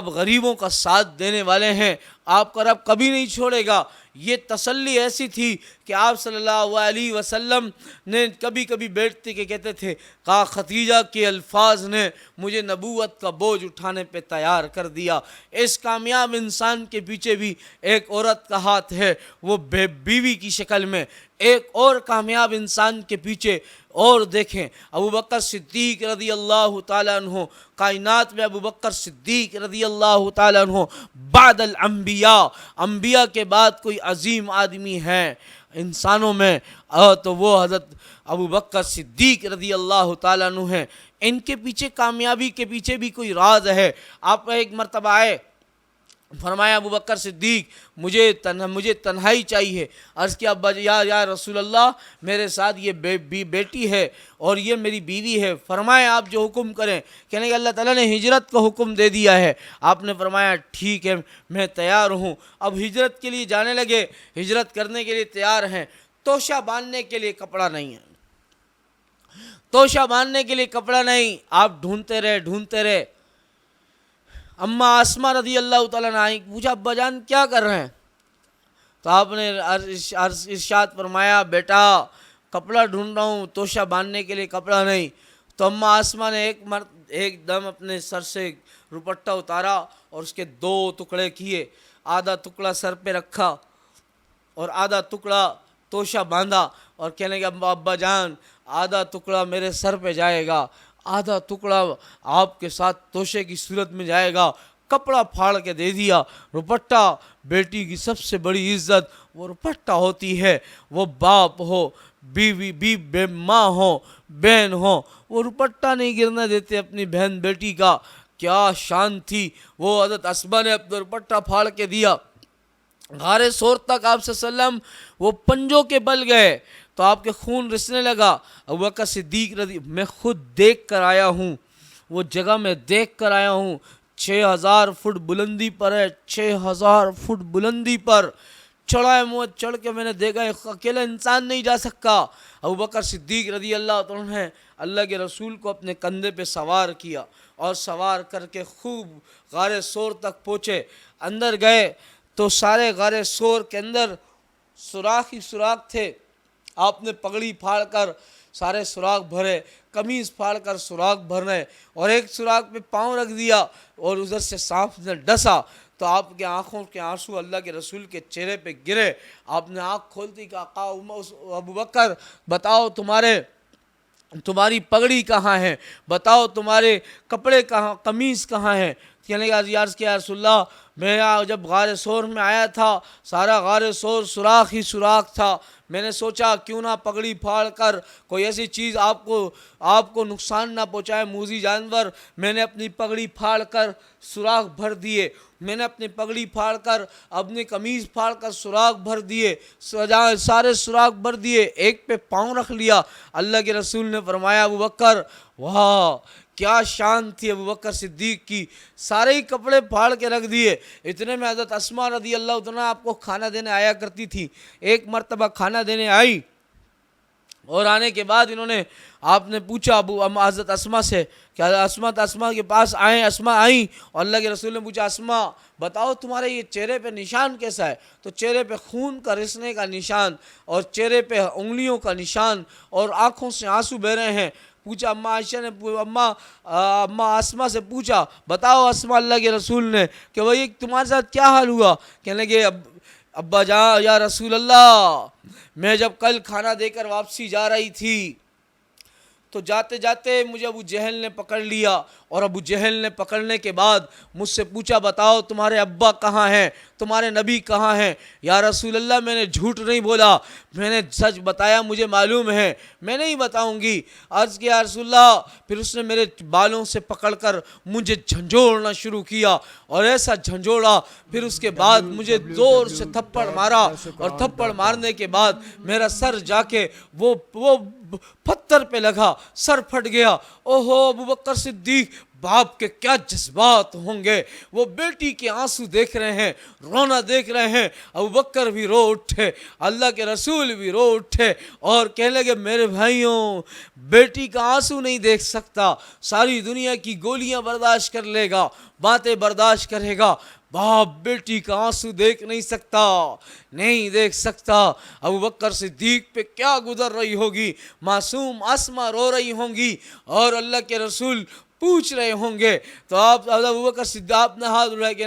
غریبوں کا ساتھ دینے والے ہیں، آپ کا رب کبھی نہیں چھوڑے گا۔ یہ تسلی ایسی تھی کہ آپ صلی اللہ علیہ وسلم نے کبھی کبھی بیٹھتے کے کہتے تھے، کہا خدیجہ کے الفاظ نے مجھے نبوت کا بوجھ اٹھانے پہ تیار کر دیا۔ اس کامیاب انسان کے پیچھے بھی ایک عورت کا ہاتھ ہے، وہ بیوی کی شکل میں۔ ایک اور کامیاب انسان کے پیچھے اور دیکھیں، ابو بکر صدیق رضی اللہ تعالیٰ عنہ، کائنات میں ابو بکر صدیق رضی اللہ تعالیٰ عنہ بعد الانبیاء، انبیاء کے بعد کوئی عظیم آدمی ہے انسانوں میں تو وہ حضرت ابو بکر صدیق رضی اللہ تعالیٰ عنہ ہیں۔ ان کے پیچھے، کامیابی کے پیچھے بھی کوئی راز ہے۔ آپ ایک مرتبہ آئے، فرمایا ابو بکر صدیق مجھے تنہائی چاہیے۔ عرض کیا یا رسول اللہ، میرے ساتھ یہ بیٹی ہے اور یہ میری بیوی ہے، فرمایا آپ جو حکم کریں۔ کہنے کہ اللہ تعالیٰ نے ہجرت کا حکم دے دیا ہے۔ آپ نے فرمایا ٹھیک ہے، میں تیار ہوں۔ اب ہجرت کے لیے جانے لگے، ہجرت کرنے کے لیے تیار ہیں۔ توشہ باندھنے کے لیے کپڑا نہیں ہے، توشہ باندھنے کے لیے کپڑا نہیں، آپ ڈھونڈتے رہے۔ اماں آسمہ رضی اللہ تعالیٰ عنہ آئیں، پوچھا ابا جان کیا کر رہے ہیں؟ تو آپ نے ارشاد فرمایا بیٹا کپڑا ڈھونڈ رہا ہوں، توشہ باندھنے کے لیے کپڑا نہیں۔ تو اماں آسمہ نے ایک دم اپنے سر سے دوپٹہ اتارا اور اس کے دو ٹکڑے کیے، آدھا ٹکڑا سر پہ رکھا اور آدھا ٹکڑا توشہ باندھا، اور کہنے کہ ابا جان آدھا ٹکڑا میرے سر پہ جائے گا، آدھا ٹکڑا آپ کے ساتھ توشے کی صورت میں جائے گا۔ کپڑا پھاڑ کے دے دیا۔ دوپٹہ، بیٹی کی سب سے بڑی عزت وہ دوپٹہ ہوتی ہے، وہ باپ ہو، بیوی ماں ہو، بہن ہو، وہ دوپٹہ نہیں گرنے دیتے اپنی بہن بیٹی کا۔ کیا شان تھی، وہ حضرت اسماء نے اپنا دوپٹہ پھاڑ کے دیا۔ غار سور تک آپ صلی اللہ علیہ وسلم وہ پنجوں کے بل گئے تو آپ کے خون رسنے لگا۔ ابو بکر صدیق رضی، میں خود دیکھ کر آیا ہوں، وہ جگہ میں دیکھ کر آیا ہوں، 6000 فٹ بلندی پر ہے، 6000 فٹ بلندی پر چڑھ کے میں نے دیکھا اکیلا انسان نہیں جا سکتا۔ ابو بکر صدیق رضی اللہ عنہ نے اللہ کے رسول کو اپنے کندھے پہ سوار کیا اور سوار کر کے خوب غار سور تک پہنچے۔ اندر گئے تو سارے غار سور کے اندر سوراخ ہی سوراخ تھے۔ آپ نے پگڑی پھاڑ کر سارے سوراخ بھرے، قمیض پھاڑ کر سوراخ بھرنے، اور ایک سوراخ پہ پاؤں رکھ دیا اور ادھر سے سانپ نے ڈسا تو آپ کے آنکھوں کے آنسو اللہ کے رسول کے چہرے پہ گرے۔ آپ نے آنکھ کھولتی کہا ابو بکر بتاؤ تمہارے تمہاری پگڑی کہاں ہے، بتاؤ تمہارے کپڑے کہاں، قمیص کہاں ہے؟ کہنے لگا عرض کیا یا رسول اللہ، میں جب غار ثور میں آیا تھا سارا غار ثور سوراخ ہی سوراخ تھا، میں نے سوچا کیوں نہ پگڑی پھاڑ کر کوئی ایسی چیز آپ کو نقصان نہ پہنچائے موذی جانور، میں نے اپنی پگڑی پھاڑ کر سوراخ بھر دیے، میں نے اپنی پگڑی پھاڑ کر اپنی قمیض پھاڑ کر سوراخ بھر دیے، سارے سوراخ بھر دیے، ایک پہ پاؤں رکھ لیا۔ اللہ کے رسول نے فرمایا ابو بکر، واہ کیا شان تھی ابو بکر صدیق کی، سارے ہی کپڑے پھاڑ کے رکھ دیے۔ اتنے میں حضرت اسماء رضی اللہ عنہا آپ کو کھانا دینے آیا کرتی تھی، ایک مرتبہ کھانا دینے آئی، اور آنے کے بعد انہوں نے آپ نے پوچھا حضرت اسماء سے کہ اسماء کے پاس آئیں، اسماء آئیں، اور اللہ کے رسول نے پوچھا اسماء بتاؤ تمہارے یہ چہرے پہ نشان کیسا ہے؟ تو چہرے پہ خون کا رسنے کا نشان، اور چہرے پہ انگلیوں کا نشان، اور آنکھوں سے آنسو بہ رہے ہیں۔ پوچھا اماں عائشہ نے اماں اسماء سے پوچھا بتاؤ اسماء اللہ کے رسول نے کہ بھئی تمہارے ساتھ کیا حال ہوا؟ کہنے لگے ابا جان یا رسول اللہ، میں جب کل کھانا دے کر واپسی جا رہی تھی تو جاتے جاتے مجھے ابو جہل نے پکڑ لیا، اور ابو جہل نے پکڑنے کے بعد مجھ سے پوچھا بتاؤ تمہارے ابا کہاں ہیں، تمہارے نبی کہاں ہیں؟ یا رسول اللہ میں نے جھوٹ نہیں بولا، میں نے سچ بتایا، مجھے معلوم ہے، میں نہیں بتاؤں گی۔ عرض کیا یا رسول اللہ، پھر اس نے میرے بالوں سے پکڑ کر مجھے جھنجھوڑنا شروع کیا، اور ایسا جھنجھوڑا، پھر اس کے بعد مجھے زور سے تھپڑ مارا، اور تھپڑ مارنے کے بعد میرا سر جا کے وہ پتھر پہ لگا، سر پھٹ گیا۔ اوہو ابو بکر صدیق، باپ کے کیا جذبات ہوں گے، وہ بیٹی کے آنسو دیکھ رہے ہیں، رونا دیکھ رہے ہیں، ابو بکر بھی رو اٹھے، اللہ کے رسول بھی رو اٹھے، اور کہنے لگے میرے بھائیوں، بیٹی کا آنسو نہیں دیکھ سکتا، ساری دنیا کی گولیاں برداشت کر لے گا، باتیں برداشت کرے گا، باپ بیٹی کا آنسو دیکھ نہیں سکتا، نہیں دیکھ سکتا۔ ابو بکر صدیق پہ کیا گزر رہی ہوگی، معصوم اسماء رو رہی ہوں گی، اور اللہ کے رسول پوچھ رہے ہوں گے۔ تو آپ ابو بکر صدیق آپ نے ہاتھ اٹھائے کہ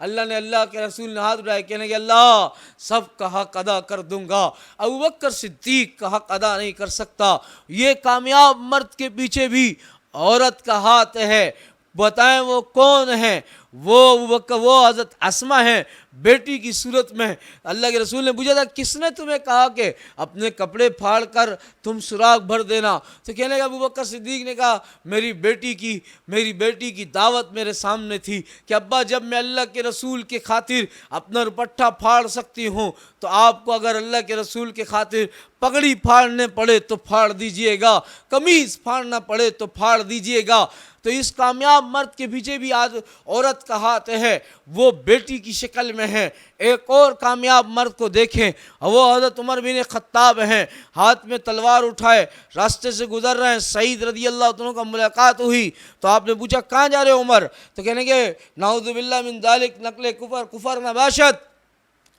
اللہ کے رسول نے ہاتھ اٹھائے کہنے کہ اللہ سب کا حق ادا کر دوں گا، ابو بکر صدیق کا حق ادا نہیں کر سکتا۔ یہ کامیاب مرد کے پیچھے بھی عورت کا ہاتھ ہے، بتائیں وہ کون ہے؟ وہ حضرت اسماء ہیں، بیٹی کی صورت میں۔ اللہ کے رسول نے پوچھا تھا کس نے تمہیں کہا کہ اپنے کپڑے پھاڑ کر تم سراغ بھر دینا؟ تو کہنے لگا ابو بکر صدیق نے کہا میری بیٹی کی دعوت میرے سامنے تھی کہ ابا جب میں اللہ کے رسول کے خاطر اپنا دوپٹہ پھاڑ سکتی ہوں تو آپ کو اگر اللہ کے رسول کے خاطر پگڑی پھاڑنے پڑے تو پھاڑ دیجئے گا، قمیض پھاڑنا پڑے تو پھاڑ دیجئے گا۔ تو اس کامیاب مرد کے پیچھے بھی آج عورت کا ہاتھ ہے، وہ بیٹی کی شکل میں ہے۔ ایک اور کامیاب مرد کو دیکھیں، وہ حضرت عمر بن خطاب ہیں، ہاتھ میں تلوار اٹھائے راستے سے گزر رہے ہیں، سعید رضی اللہ عنہ کا ملاقات ہوئی تو آپ نے پوچھا کہاں جا رہے ہو عمر؟ تو کہنے کہ نعوذ باللہ من ذالک نقل کفر نباشت،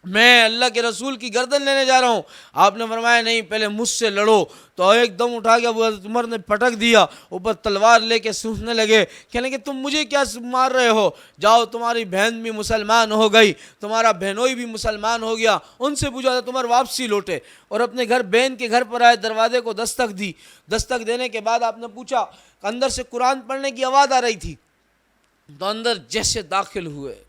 میں اللہ کے رسول کی گردن لینے جا رہا ہوں۔ آپ نے فرمایا نہیں پہلے مجھ سے لڑو، تو ایک دم اٹھا کے حضرت عمر نے پٹک دیا، اوپر تلوار لے کے سوچنے لگے، کہنے کہ تم مجھے کیا مار رہے ہو، جاؤ تمہاری بہن بھی مسلمان ہو گئی، تمہارا بہنوئی بھی مسلمان ہو گیا۔ ان سے پوچھا حضرت عمر واپسی لوٹے اور اپنے گھر بہن کے گھر پر آئے، دروازے کو دستک دی، دستک دینے کے بعد آپ نے پوچھا کہ اندر سے قرآن پڑھنے کی آواز آ رہی تھی، تو اندر جیسے داخل ہوئے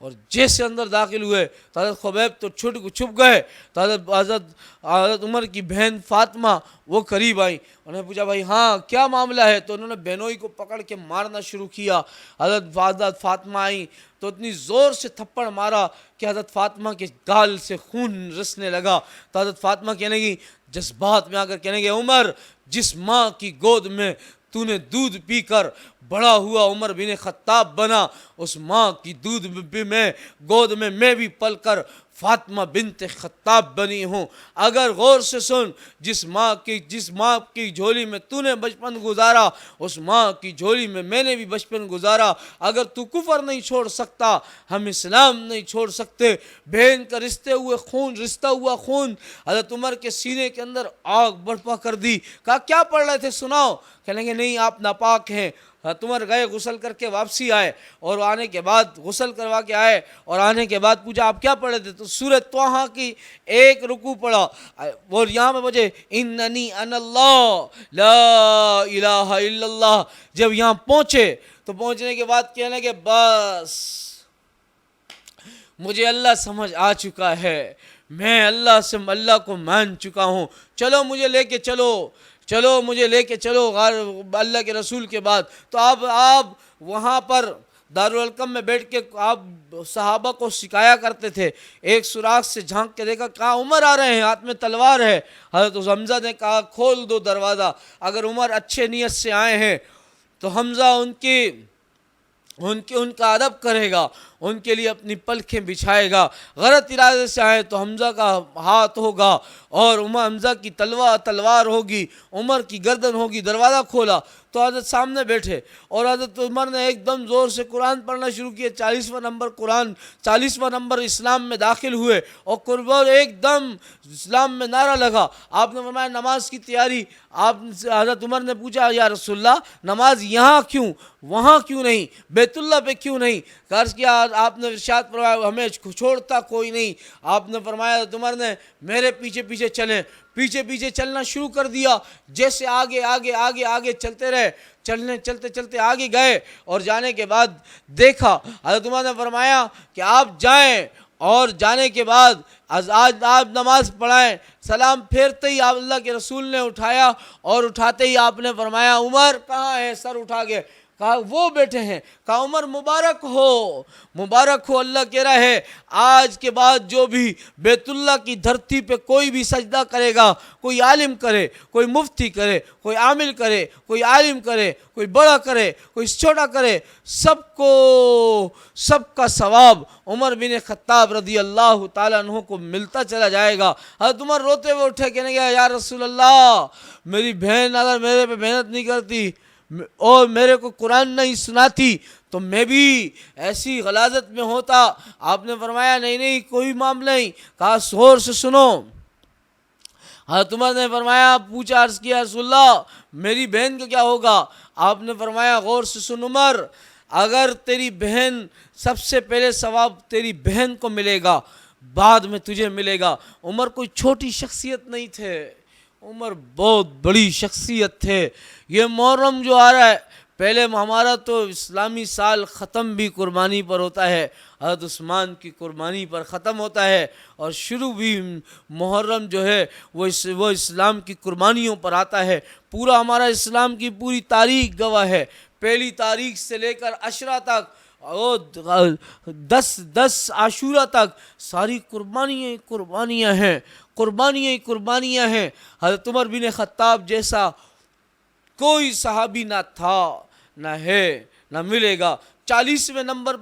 اور جیسے اندر داخل ہوئے تو حضرت خبیب تو چھپ گئے، تو حضرت عمر کی بہن فاطمہ وہ قریب آئیں، انہوں نے پوچھا بھائی ہاں کیا معاملہ ہے؟ تو انہوں نے بہنوئی کو پکڑ کے مارنا شروع کیا۔ حضرت فاطمہ آئیں تو اتنی زور سے تھپڑ مارا کہ حضرت فاطمہ کے گال سے خون رسنے لگا۔ تو حضرت فاطمہ کہنے گی جذبات میں آ کر کہنے گے عمر جس ماں کی گود میں تو نے دودھ پی کر بڑا ہوا عمر بن خطاب بنا، اس ماں کی دودھ میں گود میں میں بھی پل کر فاطمہ بنت خطاب بنی ہوں۔ اگر غور سے سن، جس ماں کی جھولی میں تو نے بچپن گزارا، اس ماں کی جھولی میں میں نے بھی بچپن گزارا۔ اگر تو کفر نہیں چھوڑ سکتا، ہم اسلام نہیں چھوڑ سکتے۔ بہن کا رشتہ ہوا خون حضرت عمر کے سینے کے اندر آگ برپا کر دی۔ کہا کیا پڑھ رہے تھے سناؤ؟ کہنے کہ نہیں آپ ناپاک ہیں۔ حضرت عمر گئے, غسل کر کے واپسی آئے, اور آنے کے بعد غسل کروا کے آئے, اور آنے کے بعد پوچھا آپ کیا پڑھے تھے؟ تو سورہ طٰہٰ کی ایک رکوع پڑھا, اور یہاں پہ مجھے اننی انا اللہ لا الہ الا اللہ. جب یہاں پہنچے تو پہنچنے کے بعد کہنے لگے بس مجھے اللہ سمجھ آ چکا ہے, میں اللہ کو مان چکا ہوں, چلو مجھے لے کے چلو مجھے لے کے چلو اللہ کے رسول کے بعد. تو آپ وہاں پر دارالارقم میں بیٹھ کے آپ صحابہ کو سکھایا کرتے تھے. ایک سوراخ سے جھانک کے دیکھا, کہاں عمر آ رہے ہیں, ہاتھ میں تلوار ہے. حضرت حمزہ نے کہا کھول دو دروازہ. اگر عمر اچھے نیت سے آئے ہیں تو حمزہ ان کا ادب کرے گا, ان کے لیے اپنی پلکھیں بچھائے گا. غلط ارادے سے آئے تو حمزہ کا ہاتھ ہوگا اور حمزہ کی تلوار ہوگی, عمر کی گردن ہوگی. دروازہ کھولا تو حضرت سامنے بیٹھے, اور حضرت عمر نے ایک دم زور سے قرآن پڑھنا شروع کیا. 40واں نمبر اسلام میں داخل ہوئے, اور قربان ایک دم اسلام میں نعرہ لگا. آپ نے فرمایا نماز کی تیاری. حضرت عمر نے پوچھا یا رسول اللہ نماز یہاں کیوں, وہاں کیوں نہیں, بیت اللہ پہ کیوں نہیں؟ عرض کیا آپ نے ارشاد فرمایا ہمیں چھوڑتا کوئی نہیں. آپ نے فرمایا حضرت عمر نے میرے پیچھے پیچھے چلیں. پیچھے چلنا شروع کر دیا. جیسے آگے چلتے رہے, چلتے آگے گئے, اور جانے کے بعد دیکھا حضرت عمر نے فرمایا کہ آپ جائیں, اور جانے کے بعد آج آپ نماز پڑھائیں. سلام پھیرتے ہی آپ اللہ کے رسول نے اٹھایا, اور اٹھاتے ہی آپ نے فرمایا عمر کہاں ہے؟ سر اٹھا کے کہا وہ بیٹھے ہیں. کہا عمر مبارک ہو, اللہ کہہ رہا ہے آج کے بعد جو بھی بیت اللہ کی دھرتی پہ کوئی بھی سجدہ کرے گا, کوئی عالم کرے, کوئی مفتی کرے, کوئی عامل کرے, کوئی عالم کرے, کوئی بڑا کرے, کوئی چھوٹا کرے, سب کا ثواب عمر بن خطاب رضی اللہ تعالیٰ عنہ کو ملتا چلا جائے گا. حضرت عمر روتے ہوئے اٹھے, کہنے گیا یا رسول اللہ میری بہن اگر میرے پہ محنت نہیں کرتی اور میرے کو قرآن نہیں سناتی تو میں بھی ایسی غلاظت میں ہوتا. آپ نے فرمایا نہیں کوئی معاملہ نہیں. کہا زور سے سنو. حضرت عمر نے فرمایا پوچھا, عرض کیا رسول اللہ میری بہن کا کیا ہوگا؟ آپ نے فرمایا غور سے سن عمر, اگر تیری بہن, سب سے پہلے ثواب تیری بہن کو ملے گا, بعد میں تجھے ملے گا. عمر کوئی چھوٹی شخصیت نہیں تھے, عمر بہت بڑی شخصیت تھے. یہ محرم جو آ رہا ہے, پہلے ہمارا تو اسلامی سال ختم بھی قربانی پر ہوتا ہے, حضرت عثمان کی قربانی پر ختم ہوتا ہے, اور شروع بھی محرم جو ہے وہ اسلام کی قربانیوں پر آتا ہے. پورا ہمارا اسلام کی پوری تاریخ گواہ ہے. پہلی تاریخ سے لے کر عشرہ تک, اور 10 عاشورہ تک ساری قربانیاں ہیں. حضرت عمر بن خطاب جیسا کوئی صحابی نہ تھا, نہ ہے, نہ ملے گا. 40ویں نمبر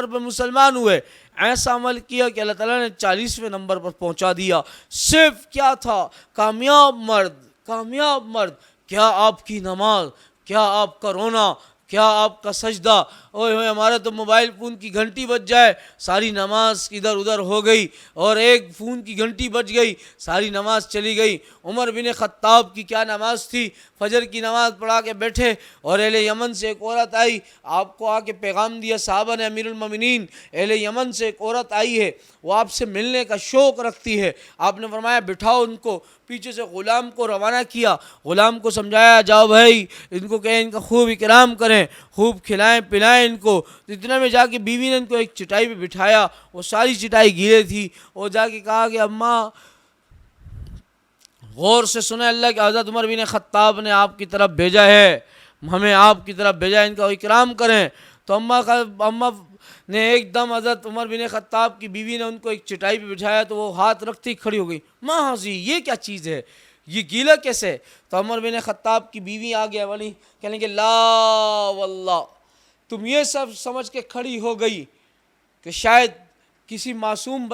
پر مسلمان ہوئے. ایسا عمل کیا کہ اللہ تعالیٰ نے 40ویں نمبر پر پہنچا دیا. صرف کیا تھا؟ کامیاب مرد. کیا آپ کی نماز, کیا آپ کا رونا, کیا آپ کا سجدہ. اوئے ہمارا تو موبائل فون کی گھنٹی بج جائے ساری نماز ادھر ادھر ہو گئی, اور ایک فون کی گھنٹی بج گئی ساری نماز چلی گئی. عمر بن خطاب کی کیا نماز تھی, فجر کی نماز پڑھا کے بیٹھے, اور اہل یمن سے ایک عورت آئی, آپ کو آ کے پیغام دیا صحابہ نے, امیر المومنین اہل یمن سے ایک عورت آئی ہے, وہ آپ سے ملنے کا شوق رکھتی ہے. آپ نے فرمایا بٹھاؤ ان کو. پیچھے سے غلام کو روانہ کیا, غلام کو سمجھایا جاؤ بھائی ان کو کہیں ان کا خوب اکرام کریں, خوب کھلائیں پلائیں ان کو. اتنے میں جا کے بیوی نے ان کو ایک چٹائی پہ بٹھایا, وہ ساری چٹائی گیلے تھی, اور جا کے کہا کہ اماں غور سے سنیں, اللہ کے حضرت عمر بن خطاب نے آپ کی طرف بھیجا ہے, ہمیں آپ کی طرف بھیجا ہے, ان کا اکرام کریں. تو اماں نے ایک دم حضرت عمر بن خطاب کی بیوی نے ان کو ایک چٹائی پہ بٹھایا, تو وہ ہاتھ رکھتے ہی کھڑی ہو گئی. ماں حاضی یہ کیا چیز ہے, یہ گیلا کیسے؟ تو عمر بن خطاب کی بیوی آ گیا والی, کہنے کہ لا واللہ تم یہ سب سمجھ کے کھڑی ہو گئی کہ شاید کسی معصوم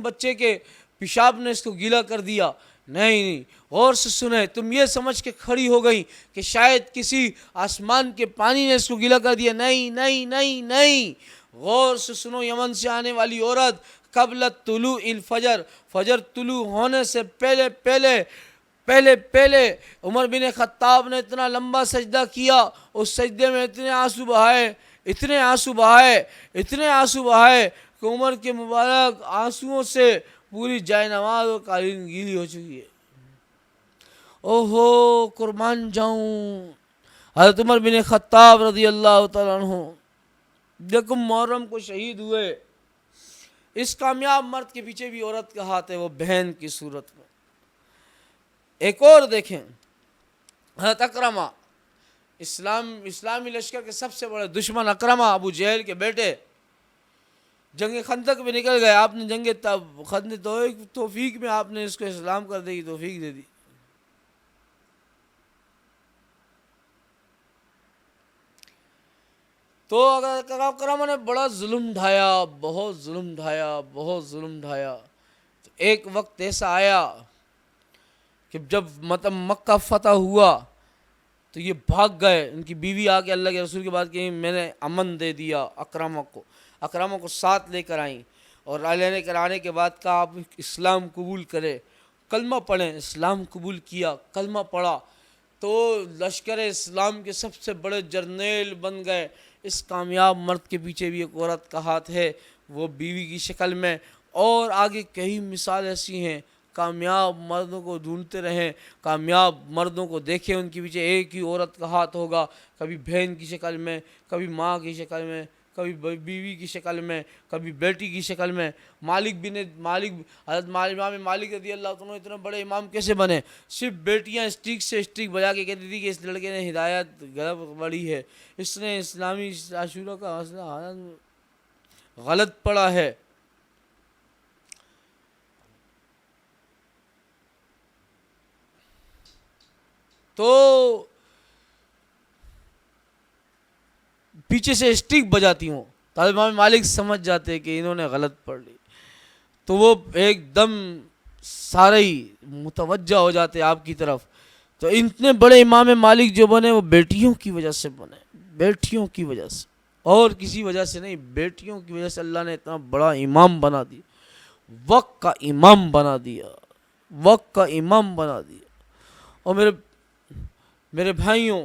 بچے کے پیشاب نے اس کو گیلا کر دیا. نہیں, غور سے سنیں, تم یہ سمجھ کے کھڑی ہو گئی کہ شاید کسی آسمان کے پانی نے اس کو گیلا کر دیا. نہیں, غور سے سنو. یمن سے آنے والی عورت قبل طلوع الفجر, فجر طلوع ہونے سے پہلے پہلے عمر بن خطاب نے اتنا لمبا سجدہ کیا، اس سجدے میں اتنے آنسو بہائے کہ عمر کے مبارک آنسوؤں سے پوری جائے نماز اور قالین گیلی ہو چکی ہے۔ اوہو قربان جاؤں حضرت عمر بن خطاب رضی اللہ تعالیٰ عنہ دیکھو محرم کو شہید ہوئے۔ اس کامیاب مرد کے پیچھے بھی عورت کا ہاتھ ہے، وہ بہن کی صورت میں۔ ایک اور دیکھیں، حضرت اکرمہ، اسلامی لشکر کے سب سے بڑے دشمن اکرمہ، ابو جہل کے بیٹے، جنگ خندق میں نکل گئے۔ آپ نے جنگ خندق توفیق میں آپ نے اس کو اسلام کر دے کی توفیق دے دی۔ تو اکرمہ نے بڑا ظلم ڈھایا، بہت ظلم ڈھایا۔ تو ایک وقت ایسا آیا کہ جب مکہ فتح ہوا تو یہ بھاگ گئے۔ ان کی بیوی آ کے اللہ کے رسول کے بعد کہ میں نے امن دے دیا اکرمہ کو ساتھ لے کر آئیں، اور لے کر آنے کے بعد کہا آپ اسلام قبول کرے، کلمہ پڑھیں۔ اسلام قبول کیا، کلمہ پڑھا تو لشکر اسلام کے سب سے بڑے جرنیل بن گئے۔ اس کامیاب مرد کے پیچھے بھی ایک عورت کا ہاتھ ہے، وہ بیوی کی شکل میں۔ اور آگے کئی مثال ایسی ہیں۔ کامیاب مردوں کو ڈھونڈتے رہیں، کامیاب مردوں کو دیکھیں، ان کے پیچھے ایک ہی عورت کا ہاتھ ہوگا، کبھی بہن کی شکل میں، کبھی ماں کی شکل میں، کبھی بیوی کی شکل میں، کبھی بیٹی کی شکل میں۔ حضرت امام مالک رضی اللہ عنہ اتنے بڑے امام کیسے بنے؟ صرف بیٹیاں اسٹیک بجا کے کہتی تھی کہ اس لڑکے نے ہدایت پڑھی ہے، اس نے اسلامی عاشورہ کا غلط پڑھا ہے۔ تو پیچھے سے اسٹیک بجاتی ہوں تو امام مالک سمجھ جاتے کہ انہوں نے غلط پڑھ لی، تو وہ ایک دم سارے ہی متوجہ ہو جاتے آپ کی طرف۔ تو اتنے بڑے امام مالک جو بنے وہ بیٹیوں کی وجہ سے بنے، بیٹیوں کی وجہ سے، اور کسی وجہ سے نہیں، بیٹیوں کی وجہ سے اللہ نے اتنا بڑا امام بنا دیا، وقت کا امام بنا دیا۔ اور میرے بھائیوں،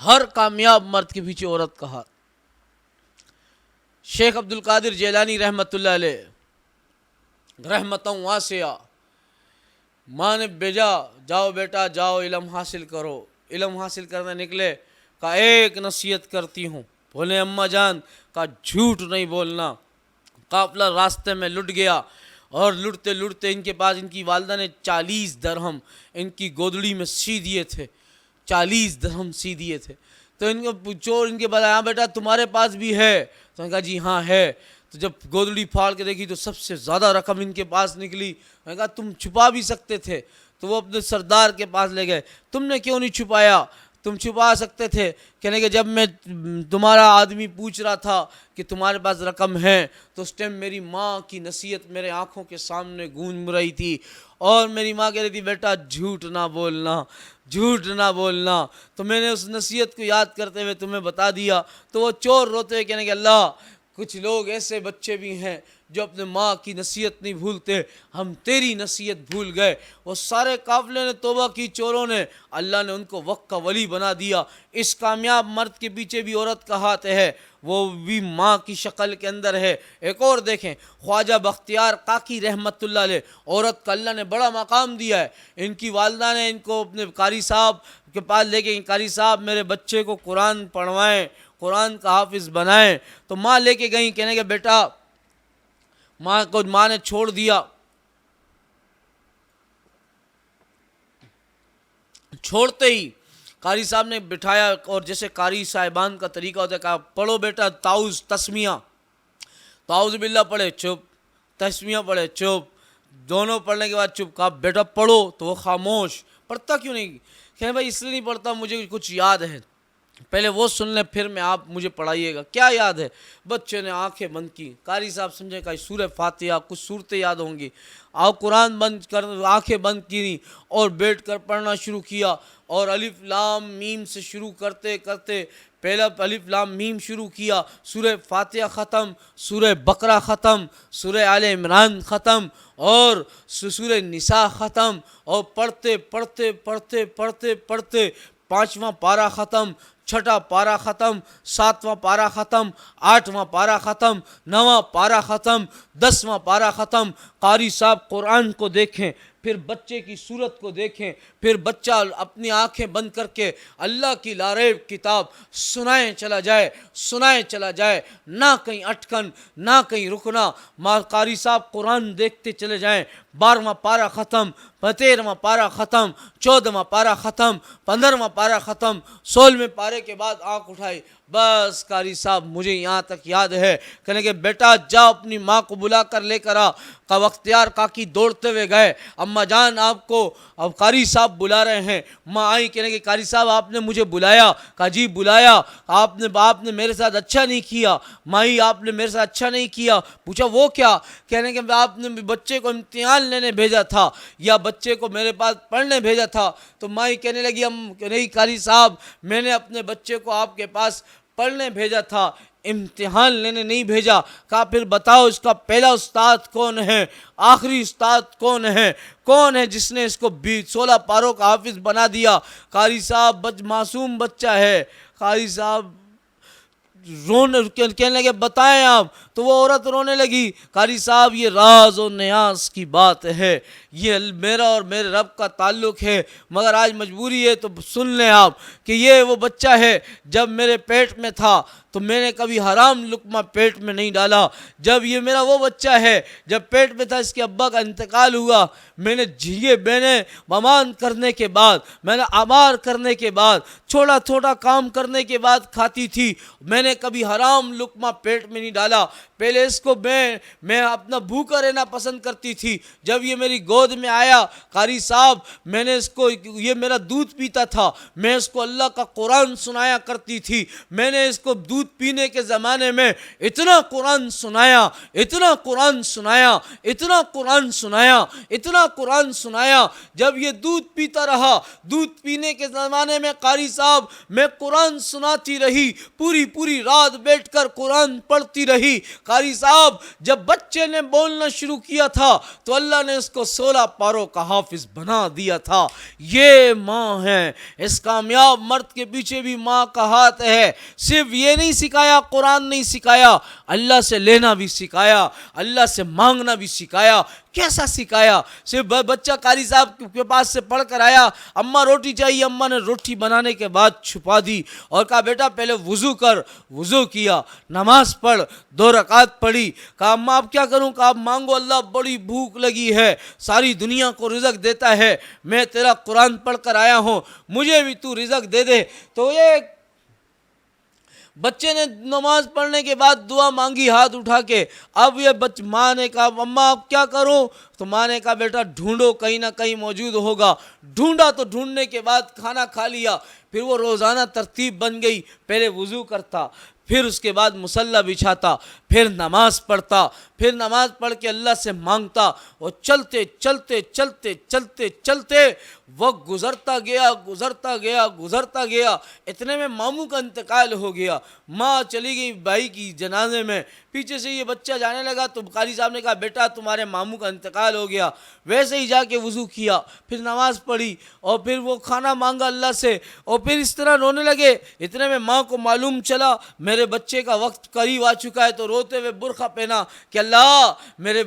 ہر کامیاب مرد کے پیچھے عورت کا ہاتھ۔ شیخ عبد القادر جیلانی رحمۃ اللہ علیہ رحمتاً واسعہ، ماں نے بھیجا جاؤ بیٹا جاؤ علم حاصل کرو، علم حاصل کرنے نکلے، کہا ایک نصیحت کرتی ہوں، بولے اماں جان، کہا جھوٹ نہیں بولنا۔ قافلہ راستے میں لٹ گیا، اور لڑتے ان کے پاس ان کی والدہ نے 40 درہم ان کی گودڑی میں سی دیے تھے، 40 درہم سی دیے تھے۔ تو ان کو چور ان کے پاس آیا، بیٹا تمہارے پاس بھی ہے؟ تو انہوں نے کہا جی ہاں ہے۔ تو جب گودڑی پھاڑ کے دیکھی تو سب سے زیادہ رقم ان کے پاس نکلی۔ انہوں نے کہا تم چھپا بھی سکتے تھے۔ تو وہ اپنے سردار کے پاس لے گئے، تم نے کیوں نہیں چھپایا؟ تم چھپا سکتے تھے۔ کہنے کہ جب میں تمہارا آدمی پوچھ رہا تھا کہ تمہارے پاس رقم ہے تو اس ٹائم میری ماں کی نصیحت میرے آنکھوں کے سامنے گونج رہی تھی، اور میری ماں کہہ رہی تھی بیٹا جھوٹ نہ بولنا، تو میں نے اس نصیحت کو یاد کرتے ہوئے تمہیں بتا دیا۔ تو وہ چور روتے ہوئے کہنے کہ اللہ، کچھ لوگ ایسے بچے بھی ہیں جو اپنے ماں کی نصیحت نہیں بھولتے، ہم تیری نصیحت بھول گئے۔ وہ سارے قافلے نے توبہ کی، چوروں نے، اللہ نے ان کو وقت کا ولی بنا دیا۔ اس کامیاب مرد کے پیچھے بھی عورت کا ہاتھ ہے، وہ بھی ماں کی شکل کے اندر ہے۔ ایک اور دیکھیں، خواجہ بختیار کاکی رحمت اللہ علیہ، عورت کا اللہ نے بڑا مقام دیا ہے۔ ان کی والدہ نے ان کو اپنے قاری صاحب کے پاس لے کے، قاری صاحب میرے بچے کو قرآن پڑھوائیں، قرآن کا حافظ بنائیں۔ تو ماں لے کے گئیں، کہنے کہ بیٹا، ماں نے چھوڑ دیا، چھوڑتے ہی قاری صاحب نے بٹھایا، اور جیسے قاری صاحبان کا طریقہ ہوتا ہے، کہا پڑھو بیٹا تعوذ تسمیہ، تعوذ باللہ پڑھے چپ، تسمیہ پڑھے چپ، دونوں پڑھنے کے بعد چپ۔ کہا بیٹا پڑھو، تو وہ خاموش۔ پڑھتا کیوں نہیں؟ کہنے بھائی اس لیے نہیں پڑھتا، مجھے کچھ یاد ہے، پہلے وہ سن لیں پھر میں آپ مجھے پڑھائیے گا۔ کیا یاد ہے؟ بچے نے آنکھیں بند کی، قاری صاحب سمجھے کہ سورہ فاتحہ، کچھ صورتیں یاد ہوں گی، قرآن بند کر، آنکھیں بند کی اور بیٹھ کر پڑھنا شروع کیا۔ اور الف لام میم سے شروع کرتے کرتے پہلا الف لام میم شروع کیا، سورہ فاتحہ ختم، سورہ بقرہ ختم، سورہ آل عمران ختم اور سورہ نساء ختم، اور پڑھتے پڑھتے پڑھتے پڑھتے پڑھتے 5واں پارہ ختم، 6واں پارہ ختم، 7واں پارہ ختم، 8واں پارہ ختم، 9واں پارہ ختم، 10واں پارہ ختم۔ قاری صاحب قرآن کو دیکھیں، پھر بچے کی صورت کو دیکھیں، پھر بچہ اپنی آنکھیں بند کر کے اللہ کی لاریب کتاب سنائیں چلا جائے، سنائیں چلا جائے، نہ کہیں اٹکن، نہ کہیں رکنا۔ قاری صاحب قرآن دیکھتے چلے جائیں، 12واں پارہ ختم، 13واں پارہ ختم، 14واں پارہ ختم، 15واں پارہ ختم، 16ویں پارے کے بعد آنکھ اٹھائی، بس قاری صاحب مجھے یہاں تک یاد ہے۔ کہنے کہ بیٹا جا اپنی ماں کو بلا کر لے کر آ۔ کا بختیار کاکی دوڑتے ہوئے گئے، اماں جان آپ کو اب قاری صاحب بلا رہے ہیں۔ ماں آئی، کہنے کہ قاری صاحب آپ نے مجھے بلایا؟ کہا جی بلایا، آپ نے میرے ساتھ اچھا نہیں کیا۔ مائی آپ نے میرے ساتھ اچھا نہیں کیا؟ پوچھا وہ کیا؟ کہنے کہ آپ نے بچے کو امتحان لینے بھیجا تھا یا بچے کو میرے پاس پڑھنے بھیجا تھا؟ تو مائی کہنے لگی نہیں قاری صاحب، میں نے اپنے بچے کو آپ کے پاس پڑھنے بھیجا تھا، امتحان لینے نہیں بھیجا۔ کہا پھر بتاؤ اس کا پہلا استاد کون ہے، آخری استاد کون ہے، کون ہے جس نے اس کو 16 پاروں کا حافظ بنا دیا؟ قاری صاحب معصوم بچہ ہے۔ قاری صاحب کہنے لگے بتائیں آپ، تو وہ عورت رونے لگی۔ قاری صاحب یہ راز و نیاز کی بات ہے، یہ میرا اور میرے رب کا تعلق ہے، مگر آج مجبوری ہے تو سن لیں آپ کہ یہ وہ بچہ ہے جب میرے پیٹ میں تھا تو میں نے کبھی حرام لقمہ پیٹ میں نہیں ڈالا۔ جب یہ میرا وہ بچہ ہے جب پیٹ میں تھا، اس کے ابا کا انتقال ہوا، میں نے امان کرنے کے بعد، میں نے آمار کرنے کے بعد، چھوٹا چھوٹا کام کرنے کے بعد کھاتی تھی، میں نے کبھی حرام لقمہ پیٹ میں نہیں ڈالا۔ پہلے اس کو میں اپنا بھوکا رہنا پسند کرتی تھی، جب یہ میری گود میں آیا قاری صاحب میں نے اس کو، یہ میرا دودھ پیتا تھا، میں اس کو اللہ کا قرآن سنایا کرتی تھی۔ میں نے اس کو دودھ پینے کے زمانے میں اتنا قرآن سنایا، اتنا قرآن سنایا، اتنا قرآن سنایا، اتنا قرآن سنایا۔ جب یہ دودھ پیتا رہا، دودھ پینے کے زمانے میں قاری صاحب میں قرآن سناتی رہی، پوری رات بیٹھ کر قرآن پڑھتی رہی۔ قاری صاحب جب بچے نے بولنا شروع کیا تھا تو اللہ نے اس کو 16 پاروں کا حافظ بنا دیا تھا۔ یہ ماں ہے، اس کامیاب مرد کے پیچھے بھی ماں کا ہاتھ ہے۔ صرف یہ نہیں سکھایا، قرآن نہیں سکھایا، اللہ سے لینا بھی سکھایا، اللہ سے مانگنا بھی سکھایا۔ کیسا سکھایا؟ صرف بچہ قاری صاحب کے پاس سے پڑھ کر آیا، اماں روٹی چاہیے، اماں نے روٹی بنانے کے بعد چھپا دی اور کہا بیٹا پہلے وضو کر۔ وضو کیا، نماز پڑھ، 2 رکعت پڑھی۔ کہا اماں اب کیا کروں؟ کہا اب مانگو، اللہ بڑی بھوک لگی ہے، ساری دنیا کو رزق دیتا ہے، میں تیرا قرآن پڑھ کر آیا ہوں، مجھے بھی تو رزق دے دے۔ تو یہ بچے نے نماز پڑھنے کے بعد دعا مانگی ہاتھ اٹھا کے۔ اب یہ ماں نے کہا اماں اب کیا کروں؟ تو ماں نے کہا بیٹا ڈھونڈو، کہیں نہ کہیں موجود ہوگا۔ ڈھونڈا تو ڈھونڈنے کے بعد کھانا کھا لیا۔ پھر وہ روزانہ ترتیب بن گئی، پہلے وضو کرتا، پھر اس کے بعد مصلی بچھاتا، پھر نماز پڑھتا، پھر نماز پڑھ کے اللہ سے مانگتا۔ اور چلتے چلتے چلتے چلتے چلتے وقت گزرتا گیا گزرتا گیا گزرتا گیا، اتنے میں ماموں کا انتقال ہو گیا۔ ماں چلی گئی بھائی کی جنازے میں، پیچھے سے یہ بچہ جانے لگا تو قاری صاحب نے کہا بیٹا تمہارے ماموں کا انتقال ہو گیا۔ ویسے ہی جا کے وضو کیا، پھر نماز پڑھی اور پھر وہ کھانا مانگا اللہ سے، اور پھر اس طرح رونے لگے۔ اتنے میں ماں کو معلوم چلا میرے بچے کا وقت قریب آ چکا ہے، تو روتے ہوئے برقع پہنا کہ اللہ میرے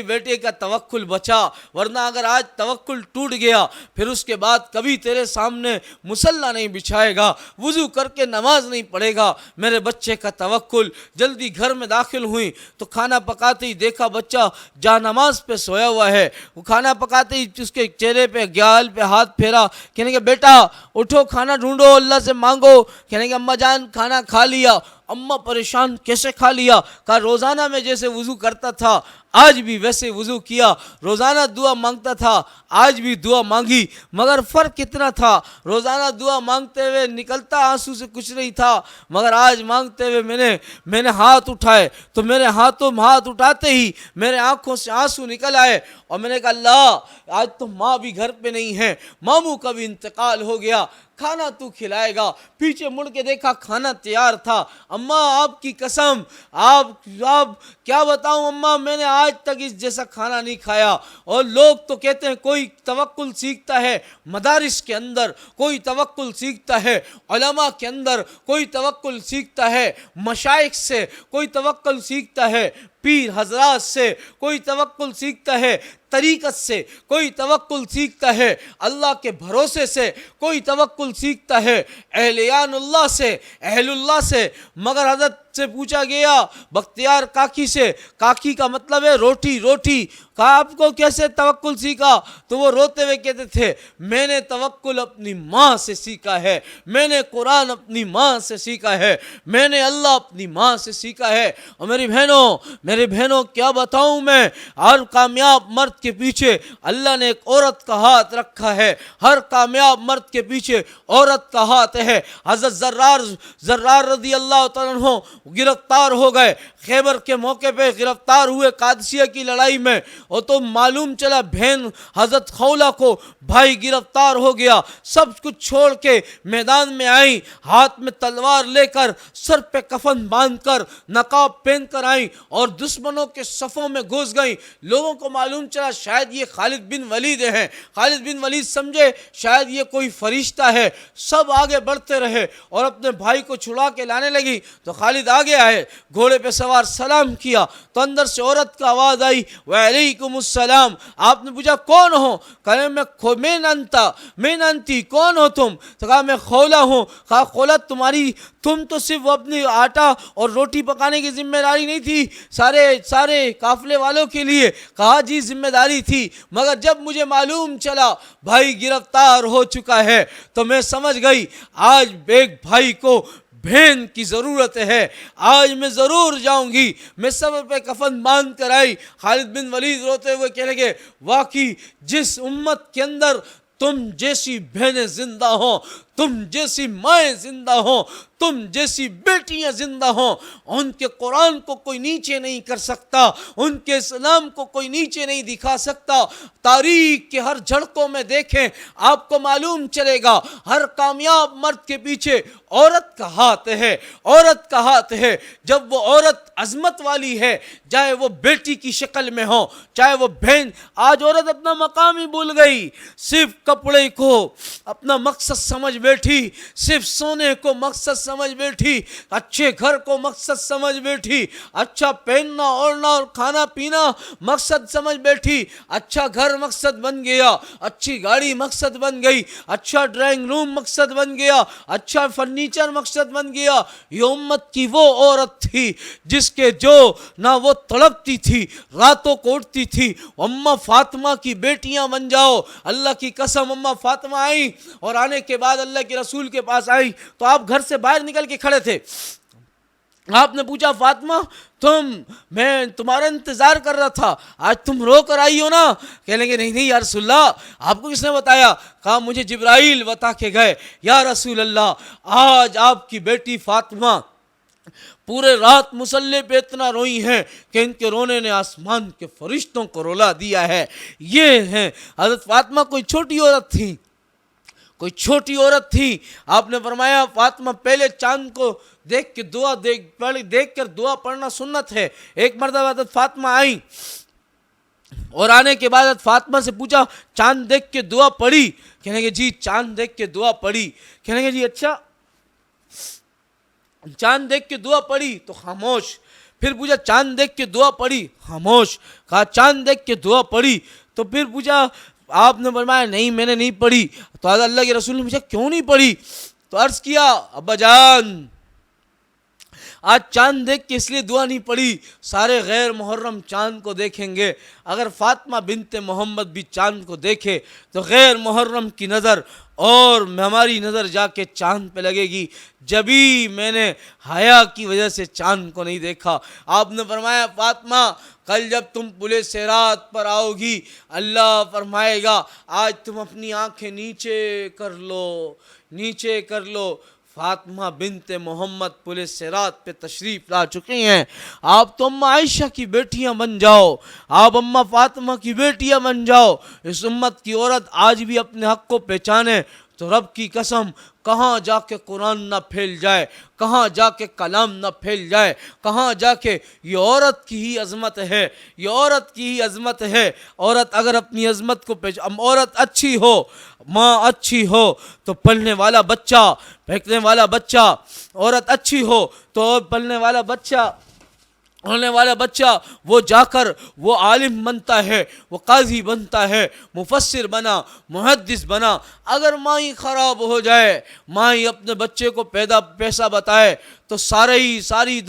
بیٹے کا توکل بچا، ورنہ اگر آج توکل ٹوٹ گیا پھر اس کے بعد کبھی تیرے سامنے مصلی نہیں بچھائے گا، وضو کر کے نماز نہیں پڑھے گا، میرے بچے کا توکل۔ جلدی گھر میں داخل ہوئی تو کھانا پکاتے ہی دیکھا بچہ جا نماز پہ سویا ہوا ہے۔ وہ کھانا پکاتے ہی اس کے چہرے پہ گال پہ ہاتھ پھیرا، کہنے کہ بیٹا اٹھو کھانا ڈھونڈو، اللہ سے مانگو۔ کہنے کہ اماں جان کھانا کھا لیا۔ اماں پریشان، کیسے کھا لیا؟ کہا روزانہ میں جیسے وضو کرتا تھا آج بھی ویسے وضو کیا، روزانہ دعا مانگتا تھا، آج بھی دعا مانگی، مگر فرق کتنا تھا، روزانہ دعا مانگتے ہوئے نکلتا آنسو سے کچھ نہیں تھا، مگر آج مانگتے ہوئے میں نے ہاتھ اٹھائے تو میرے ہاتھ اٹھاتے ہی میرے آنکھوں سے آنسو نکل آئے، اور میں نے کہا اللہ آج تو ماں بھی گھر پہ نہیں ہے، ماموں کا بھی انتقال ہو گیا، کھانا تو کھلائے گا۔ پیچھے مڑ کے دیکھا کھانا تیار تھا، اماں آپ کی قسم آپ کیا بتاؤں اماں، میں نے آج تک اس جیسا کھانا نہیں کھایا۔ اور لوگ تو کہتے ہیں کوئی توکل سیکھتا ہے مدارس کے اندر، کوئی توکل سیکھتا ہے علماء کے اندر، کوئی توکل سیکھتا ہے مشائخ سے، کوئی توکل سیکھتا ہے پیر حضرات سے، کوئی توکل سیکھتا ہے طریقت سے، کوئی توکل سیکھتا ہے اللہ کے بھروسے سے، کوئی توکل سیکھتا ہے اہلیان اللہ سے، اہل اللہ سے۔ مگر حضرت سے پوچھا گیا بختیار کاکی سے، کاکی کا مطلب ہے روٹی، کہا آپ کو کیسے توکل سیکھا؟ تو وہ روتے ہوئے کہتے تھے میں نے توکل اپنی ماں سے سیکھا ہے، میں نے قرآن اپنی ماں سے سیکھا ہے، میں نے اللہ اپنی ماں سے سیکھا ہے۔ اور میری بہنوں کیا بتاؤں میں، ہر کامیاب مرد کے پیچھے اللہ نے ایک عورت کا ہاتھ رکھا ہے، ہر کامیاب مرد کے پیچھے عورت کا ہاتھ ہے۔ حضرت زرار رضی اللہ تعالیٰ عنہ گرفتار ہو گئے، خیبر کے موقع پہ گرفتار ہوئے قادسیہ کی لڑائی میں، اور تو معلوم چلا بہن حضرت خولہ کو بھائی گرفتار ہو گیا، سب کچھ چھوڑ کے میدان میں آئیں، ہاتھ میں تلوار لے کر، سر پہ کفن باندھ کر، نقاب پہن کر آئیں اور دشمنوں کے صفوں میں گھس گئیں۔ لوگوں کو معلوم چلا شاید یہ خالد بن ولید ہیں، خالد بن ولید سمجھے شاید یہ کوئی فرشتہ ہے، سب آگے بڑھتے رہے اور اپنے بھائی کو چھڑا کے لانے لگی تو خالد آگے آئے، گھوڑے پہ سوار سلام کیا تو اندر سے عورت کا آواز آئی وعلیکم السلام۔ آپ نے پوچھا کون ہو؟ کہا میں ننتی، کون ہو تم؟ تو کہا میں خولہ ہوں۔ کہا خولہ تم تو صرف اپنی آٹا اور روٹی پکانے کی ذمہ داری نہیں تھی سارے قافلے والوں کے لیے؟ کہا جی ذمہ داری تھی، مگر جب مجھے معلوم چلا بھائی گرفتار ہو چکا ہے تو میں سمجھ گئی آج ایک بھائی کو بہن کی ضرورت ہے، آج میں ضرور جاؤں گی۔ میں سب پہ کفن باندھ کر آئی۔ خالد بن ولید روتے ہوئے کہنے لگے واقعی جس امت کے اندر تم جیسی بہنیں زندہ ہوں، تم جیسی مائیں زندہ ہوں، تم جیسی بیٹیاں زندہ ہوں، ان کے قرآن کو کوئی نیچے نہیں کر سکتا، ان کے اسلام کو کوئی نیچے نہیں دکھا سکتا۔ تاریخ کے ہر جھڑکوں میں دیکھیں آپ کو معلوم چلے گا ہر کامیاب مرد کے پیچھے عورت کا ہاتھ ہے، عورت کا ہاتھ ہے۔ جب وہ عورت عظمت والی ہے، چاہے وہ بیٹی کی شکل میں ہو، چاہے وہ بہن، آج عورت اپنا مقام ہی بھول گئی، صرف کپڑے کو اپنا مقصد سمجھ بیٹھی، صرف سونے کو مقصد سمجھ بیٹھی، اچھے گھر کو مقصد سمجھ بیٹھی، اچھا پہننا اوڑھنا اور کھانا پینا مقصد سمجھ بیٹھی، اچھا گھر مقصد بن گیا، اچھی گاڑی مقصد بن گئی، اچھا ڈرائنگ روم مقصد بن گیا، اچھا فرنیچر مقصد بن گیا۔ یہ امت کی وہ عورت تھی جس کے جو نہ وہ تڑپتی تھی، راتوں کو اٹھتی تھی اماں فاطمہ کی بیٹیاں بن جاؤ۔ اللہ کی قسم اماں فاطمہ آئی اور آنے کے بعد اللہ کے رسول کے پاس آئی تو آپ گھر سے باہر نکل کے کھڑے تھے۔ آپ نے پوچھا فاطمہ میں تمہارا انتظار کر رہا تھا، آج تم رو کر آئی ہو نا؟ کہنے لگے نہیں یا رسول اللہ، آپ کو کس نے بتایا؟ کہا مجھے جبرائیل بتا کے گئے۔ یا رسول اللہ آج آپ کی بیٹی فاطمہ پورے رات مصلی پہ اتنا روئی ہیں کہ ان کے رونے نے آسمان کے فرشتوں کو رولا دیا ہے۔ یہ ہیں حضرت فاطمہ، کوئی چھوٹی عورت تھی، آپ نے فرمایا فاطمہ پہلے چاند کو دیکھ کر دعا پڑھنا سنت ہے۔ ایک مرتبہ حضرت فاطمہ آئیں اور آنے کے بعد حضرت فاطمہ سے پوچھا چاند دیکھ کے دعا پڑھی؟ کہنے کہ جی چاند دیکھ کے دعا پڑھی۔ کہنے کہ جی اچھا چاند دیکھ کے دعا پڑھی تو خاموش۔ پھر پوچھا چاند دیکھ کے دعا پڑھی؟ خاموش۔ کہا چاند دیکھ کے دعا پڑھی؟ تو پھر پوچھا، آپ نے فرمایا نہیں میں نے نہیں پڑھی۔ تو حضرت اللہ کے رسول نے پوچھا کیوں نہیں پڑھی؟ تو عرض کیا ابا جان آج چاند دیکھ کے اس لیے دعا نہیں پڑھی، سارے غیر محرم چاند کو دیکھیں گے، اگر فاطمہ بنت محمد بھی چاند کو دیکھے تو غیر محرم کی نظر اور ہماری نظر جا کے چاند پہ لگے گی، جبھی میں نے حیا کی وجہ سے چاند کو نہیں دیکھا۔ آپ نے فرمایا فاطمہ کل جب تم پل صراط پر آؤ گی، اللہ فرمائے گا آج تم اپنی آنکھیں نیچے کر لو، نیچے کر لو۔ فاطمہ بنت محمد پل صراط پہ تشریف لا چکی ہیں۔ آپ تو اماں عائشہ کی بیٹیاں بن جاؤ، آپ اماں فاطمہ کی بیٹیاں بن جاؤ۔ اس امت کی عورت آج بھی اپنے حق کو پہچانے تو رب کی قسم کہاں جا کے قرآن نہ پھیل جائے، کہاں جا کے کلام نہ پھیل جائے، کہاں جا کے یہ عورت کی ہی عظمت ہے، یہ عورت کی ہی عظمت ہے۔ عورت اگر اپنی عظمت کو عورت اچھی ہو، ماں اچھی ہو تو پلنے والا بچہ، پھینکنے والا بچہ، عورت اچھی ہو تو پلنے والا بچہ، ہونے والا بچہ وہ جا کر وہ عالم بنتا ہے، وہ قاضی بنتا ہے، مفسر بنا، محدث بنا۔ اگر ماں ہی خراب ہو جائے، ماں ہی اپنے بچے کو پیسہ بتائے تو ساری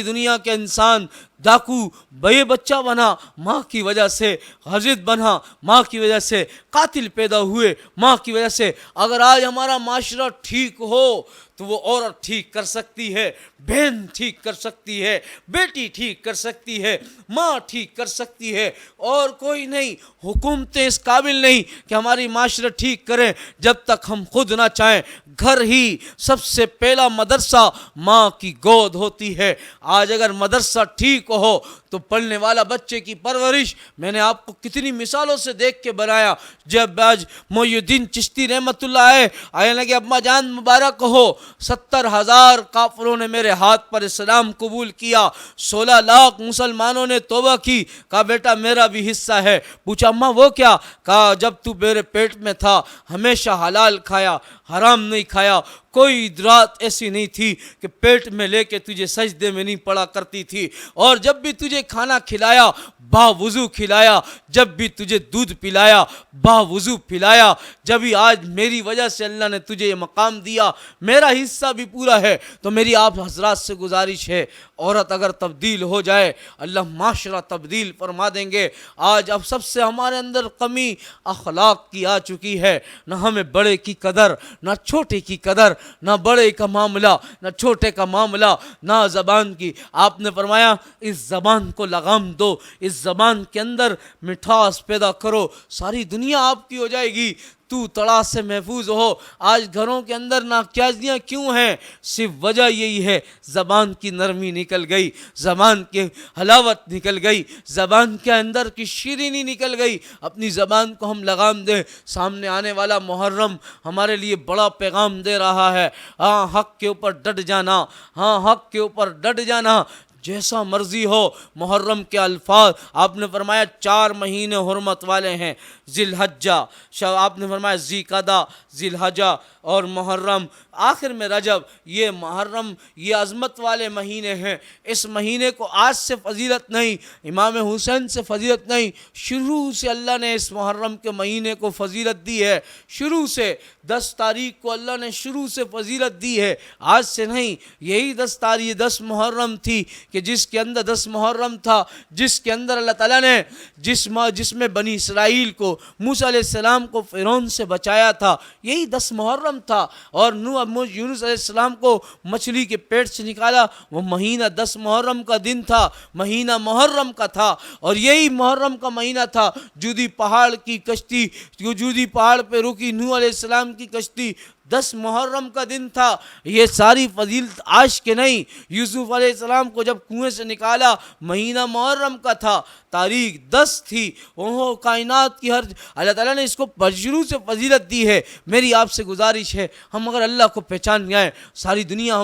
دنیا کے انسان ڈاکو بے بچہ بنا ماں کی وجہ سے، غازی بنا ماں کی وجہ سے، قاتل پیدا ہوئے ماں کی وجہ سے۔ اگر آج ہمارا معاشرہ ٹھیک ہو تو وہ عورت ٹھیک کر سکتی ہے، بہن ٹھیک کر سکتی ہے، بیٹی ٹھیک کر سکتی ہے، ماں ٹھیک کر سکتی ہے، اور کوئی نہیں۔ حکومتیں اس قابل نہیں کہ ہماری معاشرہ ٹھیک کریں جب تک ہم خود نہ چاہیں۔ گھر ہی سب سے پہلا مدرسہ ماں کی گود ہوتی ہے۔ آج اگر مدرسہ ٹھیک ہو تو پڑھنے والا بچے کی پرورش، میں نے آپ کو کتنی مثالوں سے دیکھ کے بنایا۔ جب آج محی الدین چشتی رحمۃ اللہ علیہ لگے ابا جان مبارک ہو، 70,000 کافروں نے میرے ہاتھ پر اسلام قبول کیا، 16 لاکھ مسلمانوں نے توبہ کی۔ کہا بیٹا میرا بھی حصہ ہے۔ پوچھا اماں وہ کیا؟ کہا جب تو میرے پیٹ میں تھا ہمیشہ حلال کھایا، حرام نہیں کھایا، کوئی رات ایسی نہیں تھی کہ پیٹ میں لے کے تجھے سجدے میں نہیں پڑا کرتی تھی، اور جب بھی تجھے کھانا کھلایا باوضو کھلایا، جب بھی تجھے دودھ پلایا باوضو پلایا۔ جبھی آج میری وجہ سے اللہ نے تجھے یہ مقام دیا، میرا حصہ بھی پورا ہے۔ تو میری آپ حضرات سے گزارش ہے، عورت اگر تبدیل ہو جائے اللہ معاشرہ تبدیل فرما دیں گے۔ آج اب سب سے ہمارے اندر کمی اخلاق کی آ چکی ہے، نہ ہمیں بڑے کی قدر، نہ چھوٹے کی قدر، نہ بڑے کا معاملہ نہ چھوٹے کا معاملہ، نہ زبان کی۔ آپ نے فرمایا اس زبان کو لگام دو، اس زبان کے اندر مٹھاس پیدا کرو، ساری دنیا آپ کی ہو جائے گی، تو تڑا سے محفوظ ہو۔ آج گھروں کے اندر ناکیازیاں کیوں ہیں؟ صرف وجہ یہی ہے زبان کی نرمی نکل گئی، زبان کی حلاوت نکل گئی، زبان کے اندر کی شیرینی نکل گئی۔ اپنی زبان کو ہم لگام دیں۔ سامنے آنے والا محرم ہمارے لیے بڑا پیغام دے رہا ہے۔ ہاں حق کے اوپر ڈٹ جانا، ہاں حق کے اوپر ڈٹ جانا، جیسا مرضی ہو۔ محرم کے الفاظ آپ نے فرمایا 4 مہینے حرمت والے ہیں، ذی الحجہ، آپ نے فرمایا ذی القعدہ، ذی الحجہ اور محرم، آخر میں رجب۔ یہ محرم یہ عظمت والے مہینے ہیں۔ اس مہینے کو آج سے فضیلت نہیں، امام حسین سے فضیلت نہیں، شروع سے اللہ نے اس محرم کے مہینے کو فضیلت دی ہے۔ شروع سے 10 تاریخ کو اللہ نے شروع سے فضیلت دی ہے، آج سے نہیں۔ یہی 10 تاریخ 10 محرم تھی کہ جس کے اندر 10 محرم تھا، جس کے اندر اللہ تعالیٰ نے جس میں بنی اسرائیل کو، موسیٰ علیہ السلام کو فرعون سے بچایا تھا، یہی 10 محرم تھا۔ اور یونس علیہ السلام کو مچھلی کے پیٹ سے نکالا، وہ مہینہ 10 محرم کا دن تھا، مہینہ محرم کا تھا۔ اور یہی محرم کا مہینہ تھا جودی پہاڑ کی کشتی، جودی پہاڑ پہ رکی نوح علیہ السلام کی کشتی، 10 محرم کا دن تھا۔ یہ ساری فضیلت آج کے نہیں۔ یوسف علیہ السلام کو جب کنویں سے نکالا مہینہ محرم کا تھا، تاریخ 10 تھی۔ وہ کائنات کی ہر اللہ تعالیٰ نے اس کو شروع سے فضیلت دی ہے۔ میری آپ سے گزارش ہے ہم اگر اللہ کو پہچان جائیں ساری دنیا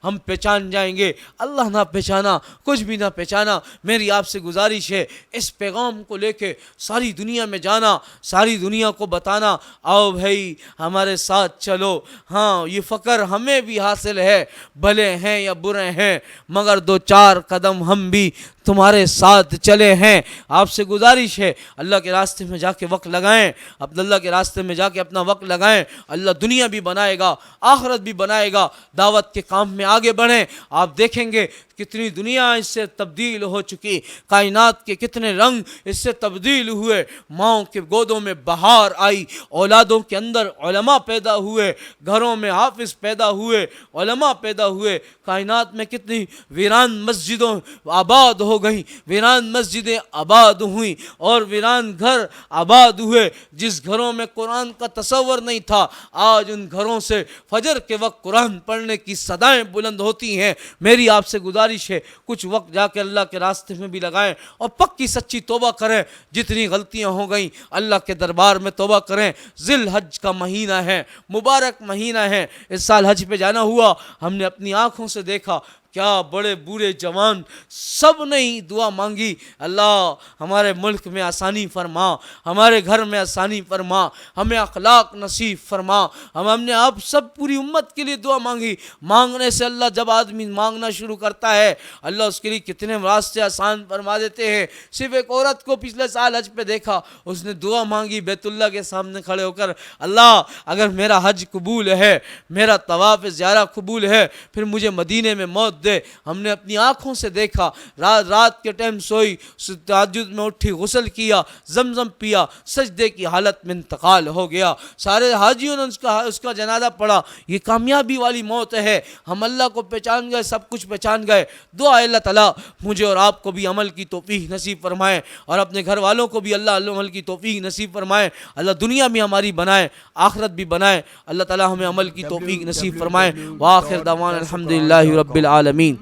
ہم پہچان جائیں گے۔ اللہ نہ پہچانا کچھ بھی نہ پہچانا۔ میری آپ سے گزارش ہے اس پیغام کو لے کے ساری دنیا میں جانا، ساری دنیا کو بتانا، آؤ بھائی ہمارے ساتھ چلو۔ ہاں یہ فخر ہمیں بھی حاصل ہے، بھلے ہیں یا برے ہیں مگر 2-4 قدم ہم بھی تمہارے ساتھ چلے ہیں۔ آپ سے گزارش ہے اللہ کے راستے میں جا کے وقت لگائیں، عبداللہ کے راستے میں جا کے اپنا وقت لگائیں، اللہ دنیا بھی بنائے گا، آخرت بھی بنائے گا۔ دعوت کے کام میں آگے بڑھیں، آپ دیکھیں گے کتنی دنیا اس سے تبدیل ہو چکی، کائنات کے کتنے رنگ اس سے تبدیل ہوئے، ماؤں کے گودوں میں بہار آئی، اولادوں کے اندر علماء پیدا ہوئے، گھروں میں حافظ پیدا ہوئے، علماء پیدا ہوئے۔ کائنات میں کتنی ویران مسجدوں آباد ہو گئیں، ویران مسجدیں آباد ہوئیں اور ویران گھر آباد ہوئے۔ جس گھروں میں قرآن کا تصور نہیں تھا، آج ان گھروں سے فجر کے وقت قرآن پڑھنے کی صدائیں بلند ہوتی ہیں۔ میری آپ سے گزارش ہے کچھ وقت جا کے اللہ کے راستے میں بھی لگائیں اور پکی سچی توبہ کریں۔ جتنی غلطیاں ہو گئیں اللہ کے دربار میں توبہ کریں۔ ذی الحج کا مہینہ ہے، مبارک مہینہ ہے۔ اس سال حج پہ جانا ہوا، ہم نے اپنی آنکھوں سے دیکھا کیا بڑے بوڑھے جوان سب نے ہی دعا مانگی، اللہ ہمارے ملک میں آسانی فرما، ہمارے گھر میں آسانی فرما، ہمیں اخلاق نصیب فرما۔ ہم نے آپ سب پوری امت کے لیے دعا مانگی۔ مانگنے سے اللہ جب آدمی مانگنا شروع کرتا ہے اللہ اس کے لیے کتنے راستے آسان فرما دیتے ہیں۔ صرف ایک عورت کو پچھلے سال حج پہ دیکھا، اس نے دعا مانگی بیت اللہ کے سامنے کھڑے ہو کر، اللہ اگر میرا حج قبول ہے، میرا طواف زیارہ قبول ہے، پھر مجھے مدینے میں موت دے۔ ہم نے اپنی آنکھوں سے دیکھا، رات کے ٹائم سوئی، تہجد میں اٹھی، غسل کیا، زمزم پیا، سجدے کی حالت میں انتقال ہو گیا۔ سارے حاجیوں نے اس کا جنازہ پڑھا۔ یہ کامیابی والی موت ہے۔ ہم اللہ کو پہچان گئے، سب کچھ پہچان گئے۔ دعا اللہ تعالیٰ مجھے اور آپ کو بھی عمل کی توفیق نصیب فرمائے اور اپنے گھر والوں کو بھی اللہ عمل کی توفیق نصیب فرمائے۔ اللہ دنیا بھی ہماری بنائے، آخرت بھی بنائے۔ اللہ تعالیٰ ہمیں عمل کی توفیق نصیب فرمائے۔ وآخر دعوانا الحمدللہ رب العالمین۔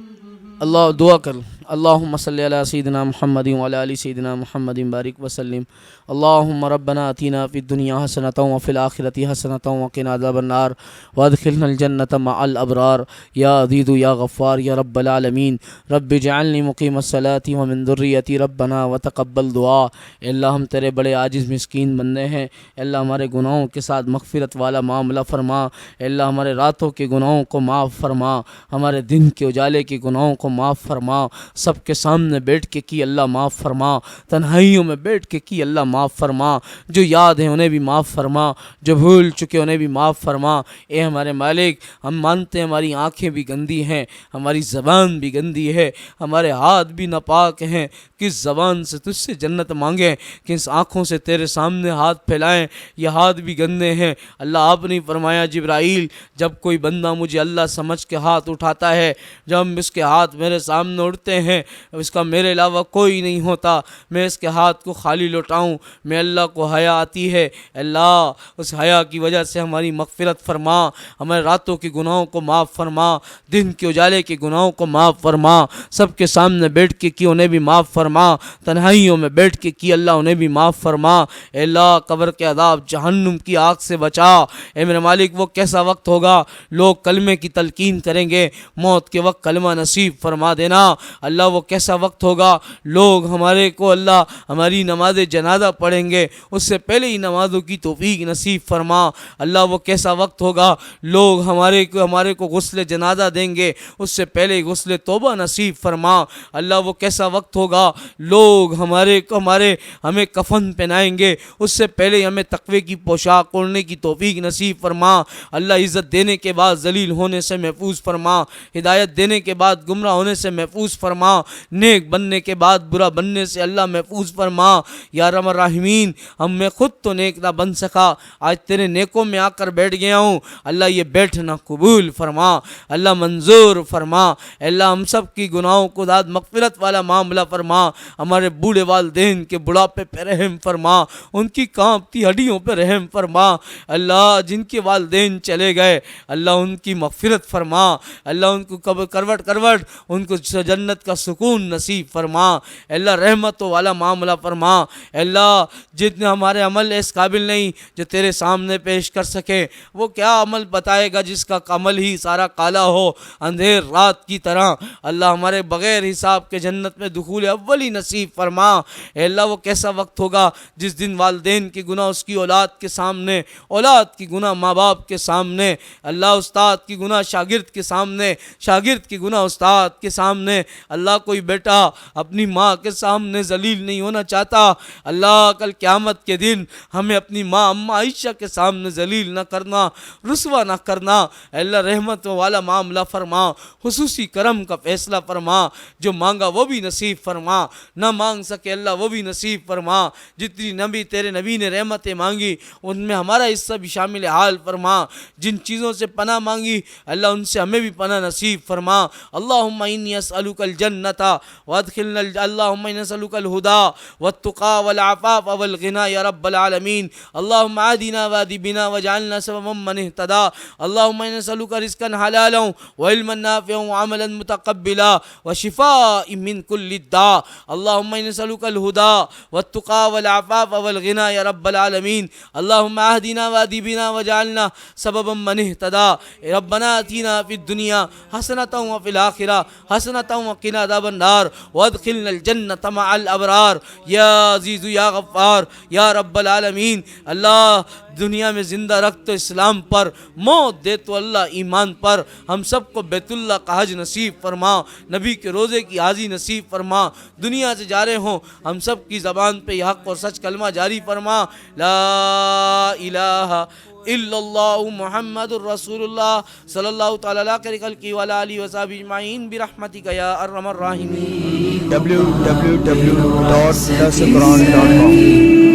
اللہ دعا کر، اللہم صلی علی سیدنا محمد وعلی آل سیدنا محمد بارک وسلم۔ اللہم ربنا آتنا فی الدنیا حسنۃ وفی الآخرۃ حسنۃ وقنا عذاب النار وادخلنا الجنۃ مع الابرار یا عزیز یا غفار یا رب العالمین۔ رب اجعلنی مقیم الصلاۃ ومن ذریتی ربنا وتقبل دعا۔ اے اللہ ہم تیرے بڑے عاجز مسکین بندے ہیں، اے اللہ ہمارے گناہوں کے ساتھ مغفرت والا معاملہ فرما۔ اے اللہ ہمارے راتوں کے گناہوں کو معاف فرما، ہمارے دن کے اجالے کے گناہوں کو معاف فرما۔ سب کے سامنے بیٹھ کے کی اللہ معاف فرما، تنہائیوں میں بیٹھ کے کی اللہ معاف فرما۔ جو یاد ہیں انہیں بھی معاف فرما، جو بھول چکے انہیں بھی معاف فرما۔ اے ہمارے مالک، ہم مانتے ہیں ہماری آنکھیں بھی گندی ہیں، ہماری زبان بھی گندی ہے، ہمارے ہاتھ بھی ناپاک ہیں۔ کس زبان سے تجھ سے جنت مانگیں، کس آنکھوں سے تیرے سامنے ہاتھ پھیلائیں، یہ ہاتھ بھی گندے ہیں۔ اللہ آپ نے فرمایا جبرائیل جب کوئی بندہ مجھے اللہ سمجھ کے ہاتھ اٹھاتا ہے، جب اس کے ہاتھ میرے سامنے اڑتے ہیں، اس کا میرے علاوہ کوئی نہیں ہوتا، میں اس کے ہاتھ کو خالی لوٹاؤں، میں اللہ کو حیا آتی ہے۔ اللہ اس حیا کی وجہ سے ہماری مغفرت فرما، ہمارے راتوں کے گناہوں کو معاف فرما، دن کے اجالے کے گناہوں کو معاف فرما۔ سب کے سامنے بیٹھ کے کی انہیں بھی معاف فرما، تنہائیوں میں بیٹھ کے کی اللہ انہیں بھی معاف فرما۔ اے اللہ قبر کے عذاب، جہنم کی آگ سے بچا۔ اے میرے مالک وہ کیسا وقت ہوگا، لوگ کلمے کی تلقین کریں گے، موت کے وقت کلمہ نصیب فرما دینا۔ اللہ وہ کیسا وقت ہوگا، لوگ ہمارے کو اللہ ہماری نماز جنازہ پڑھیں گے، اس سے پہلے ہی نمازوں کی توفیق نصیب فرما۔ اللہ وہ کیسا وقت ہوگا، لوگ ہمارے کو غسل جنازہ دیں گے، اس سے پہلے غسل توبہ نصیب فرما۔ اللہ وہ کیسا وقت ہوگا، لوگ ہمیں کفن پہنائیں گے، اس سے پہلے ہمیں تقوی کی پوشاک اوڑھنے کی توفیق نصیب فرما۔ اللہ عزت دینے کے بعد ذلیل ہونے سے محفوظ فرما، ہدایت دینے کے بعد گمراہ ہونے سے محفوظ فرما، نیک بننے کے بعد برا بننے سے اللہ محفوظ فرما۔ یا ارحم الراحمین، میں خود تو نیک نہ بن سکا، آج تیرے نیکوں میں آ کر بیٹھ گیا ہوں، اللہ یہ بیٹھنا قبول فرما، اللہ منظور فرما۔ اللہ ہم سب کی گناہوں کو داد مغفرت والا معاملہ فرما، ہمارے بوڑھے والدین کے بڑھاپے پہ رحم فرما، ان کی کانپتی ہڈیوں پہ رحم فرما۔ اللہ جن کے والدین چلے گئے اللہ ان کی مغفرت فرما، اللہ ان کو کروٹ کروٹ ان کو جنت کا سکون نصیب فرما۔ اللہ رحمتوں والا معاملہ فرما۔ اللہ جتنے ہمارے عمل اس قابل نہیں جو تیرے سامنے پیش کر سکے، وہ کیا عمل بتائے گا جس کا عمل ہی سارا کالا ہو اندھیر رات کی طرح۔ اللہ ہمارے بغیر حساب کے جنت میں دخول اول الاولی نصیب فرما۔ اے اللہ وہ کیسا وقت ہوگا جس دن والدین کی گناہ اس کی اولاد کے سامنے، اولاد کی گناہ ماں باپ کے سامنے، اللہ استاد کی گناہ شاگرد کے سامنے، شاگرد کی گناہ استاد کے سامنے۔ اللہ کوئی بیٹا اپنی ماں کے سامنے ذلیل نہیں ہونا چاہتا۔ اللہ کل قیامت کے دن ہمیں اپنی ماں اماں عائشہ کے سامنے ذلیل نہ کرنا، رسوا نہ کرنا۔ اے اللہ رحمت والا معاملہ فرما، خصوصی کرم کا فیصلہ فرما، جو مانگا وہ بھی نصیب فرما، نہ مانگ سکے اللہ وہ بھی نصیب فرما۔ جتنی نبی تیرے نبی نے رحمتیں مانگی ان میں ہمارا حصہ بھی شامل حال فرما۔ جن چیزوں سے پناہ مانگی اللہ ان سے ہمیں بھی پناہ نصیب فرما۔ اللہم انی اسألک الجنۃ وادخلنا اللہم انی اسألک الہدی والتقی والعفاف والغنی یا رب العالمین۔ اللہم عادنا وادی بنا وجعلنا سببا من اہتدی۔ اللہم انی اسألک رزقا حلالا وعلما نافعا وعملا متقبلا وشفاء من کل داء۔ اللہم انی اسألک الہدی والتقی والعفاف والغنی یا رب العالمین۔ اللہم اہدنا وادی بنا وجعلنا سببا من اہتدی۔ ربنا آتنا فی الدنیا حسنۃ وفی الآخرہ حسنۃ وقنا عذاب النار وادخلنا الجنۃ مع الابرار یا عزیز یا غفار یا رب العالمین۔ اللہ دنیا میں زندہ رکھ تو اسلام پر، موت دے تو اللہ ایمان پر۔ ہم سب کو بیت اللہ کا حج نصیب فرما، نبی کے روزے کی حاضی نصیب فرما۔ دنیا سے جا رہے ہوں ہم سب کی زبان پہ یہ حق اور سچ کلمہ جاری فرما، لا الہ الا اللہ محمد الرسول اللہ صلی اللہ تعالیٰ علیہ خلقہ وعلی آلہ وصحبہ اجمعین برحمتک یا ارحم الراحمین۔ www.dasquran.com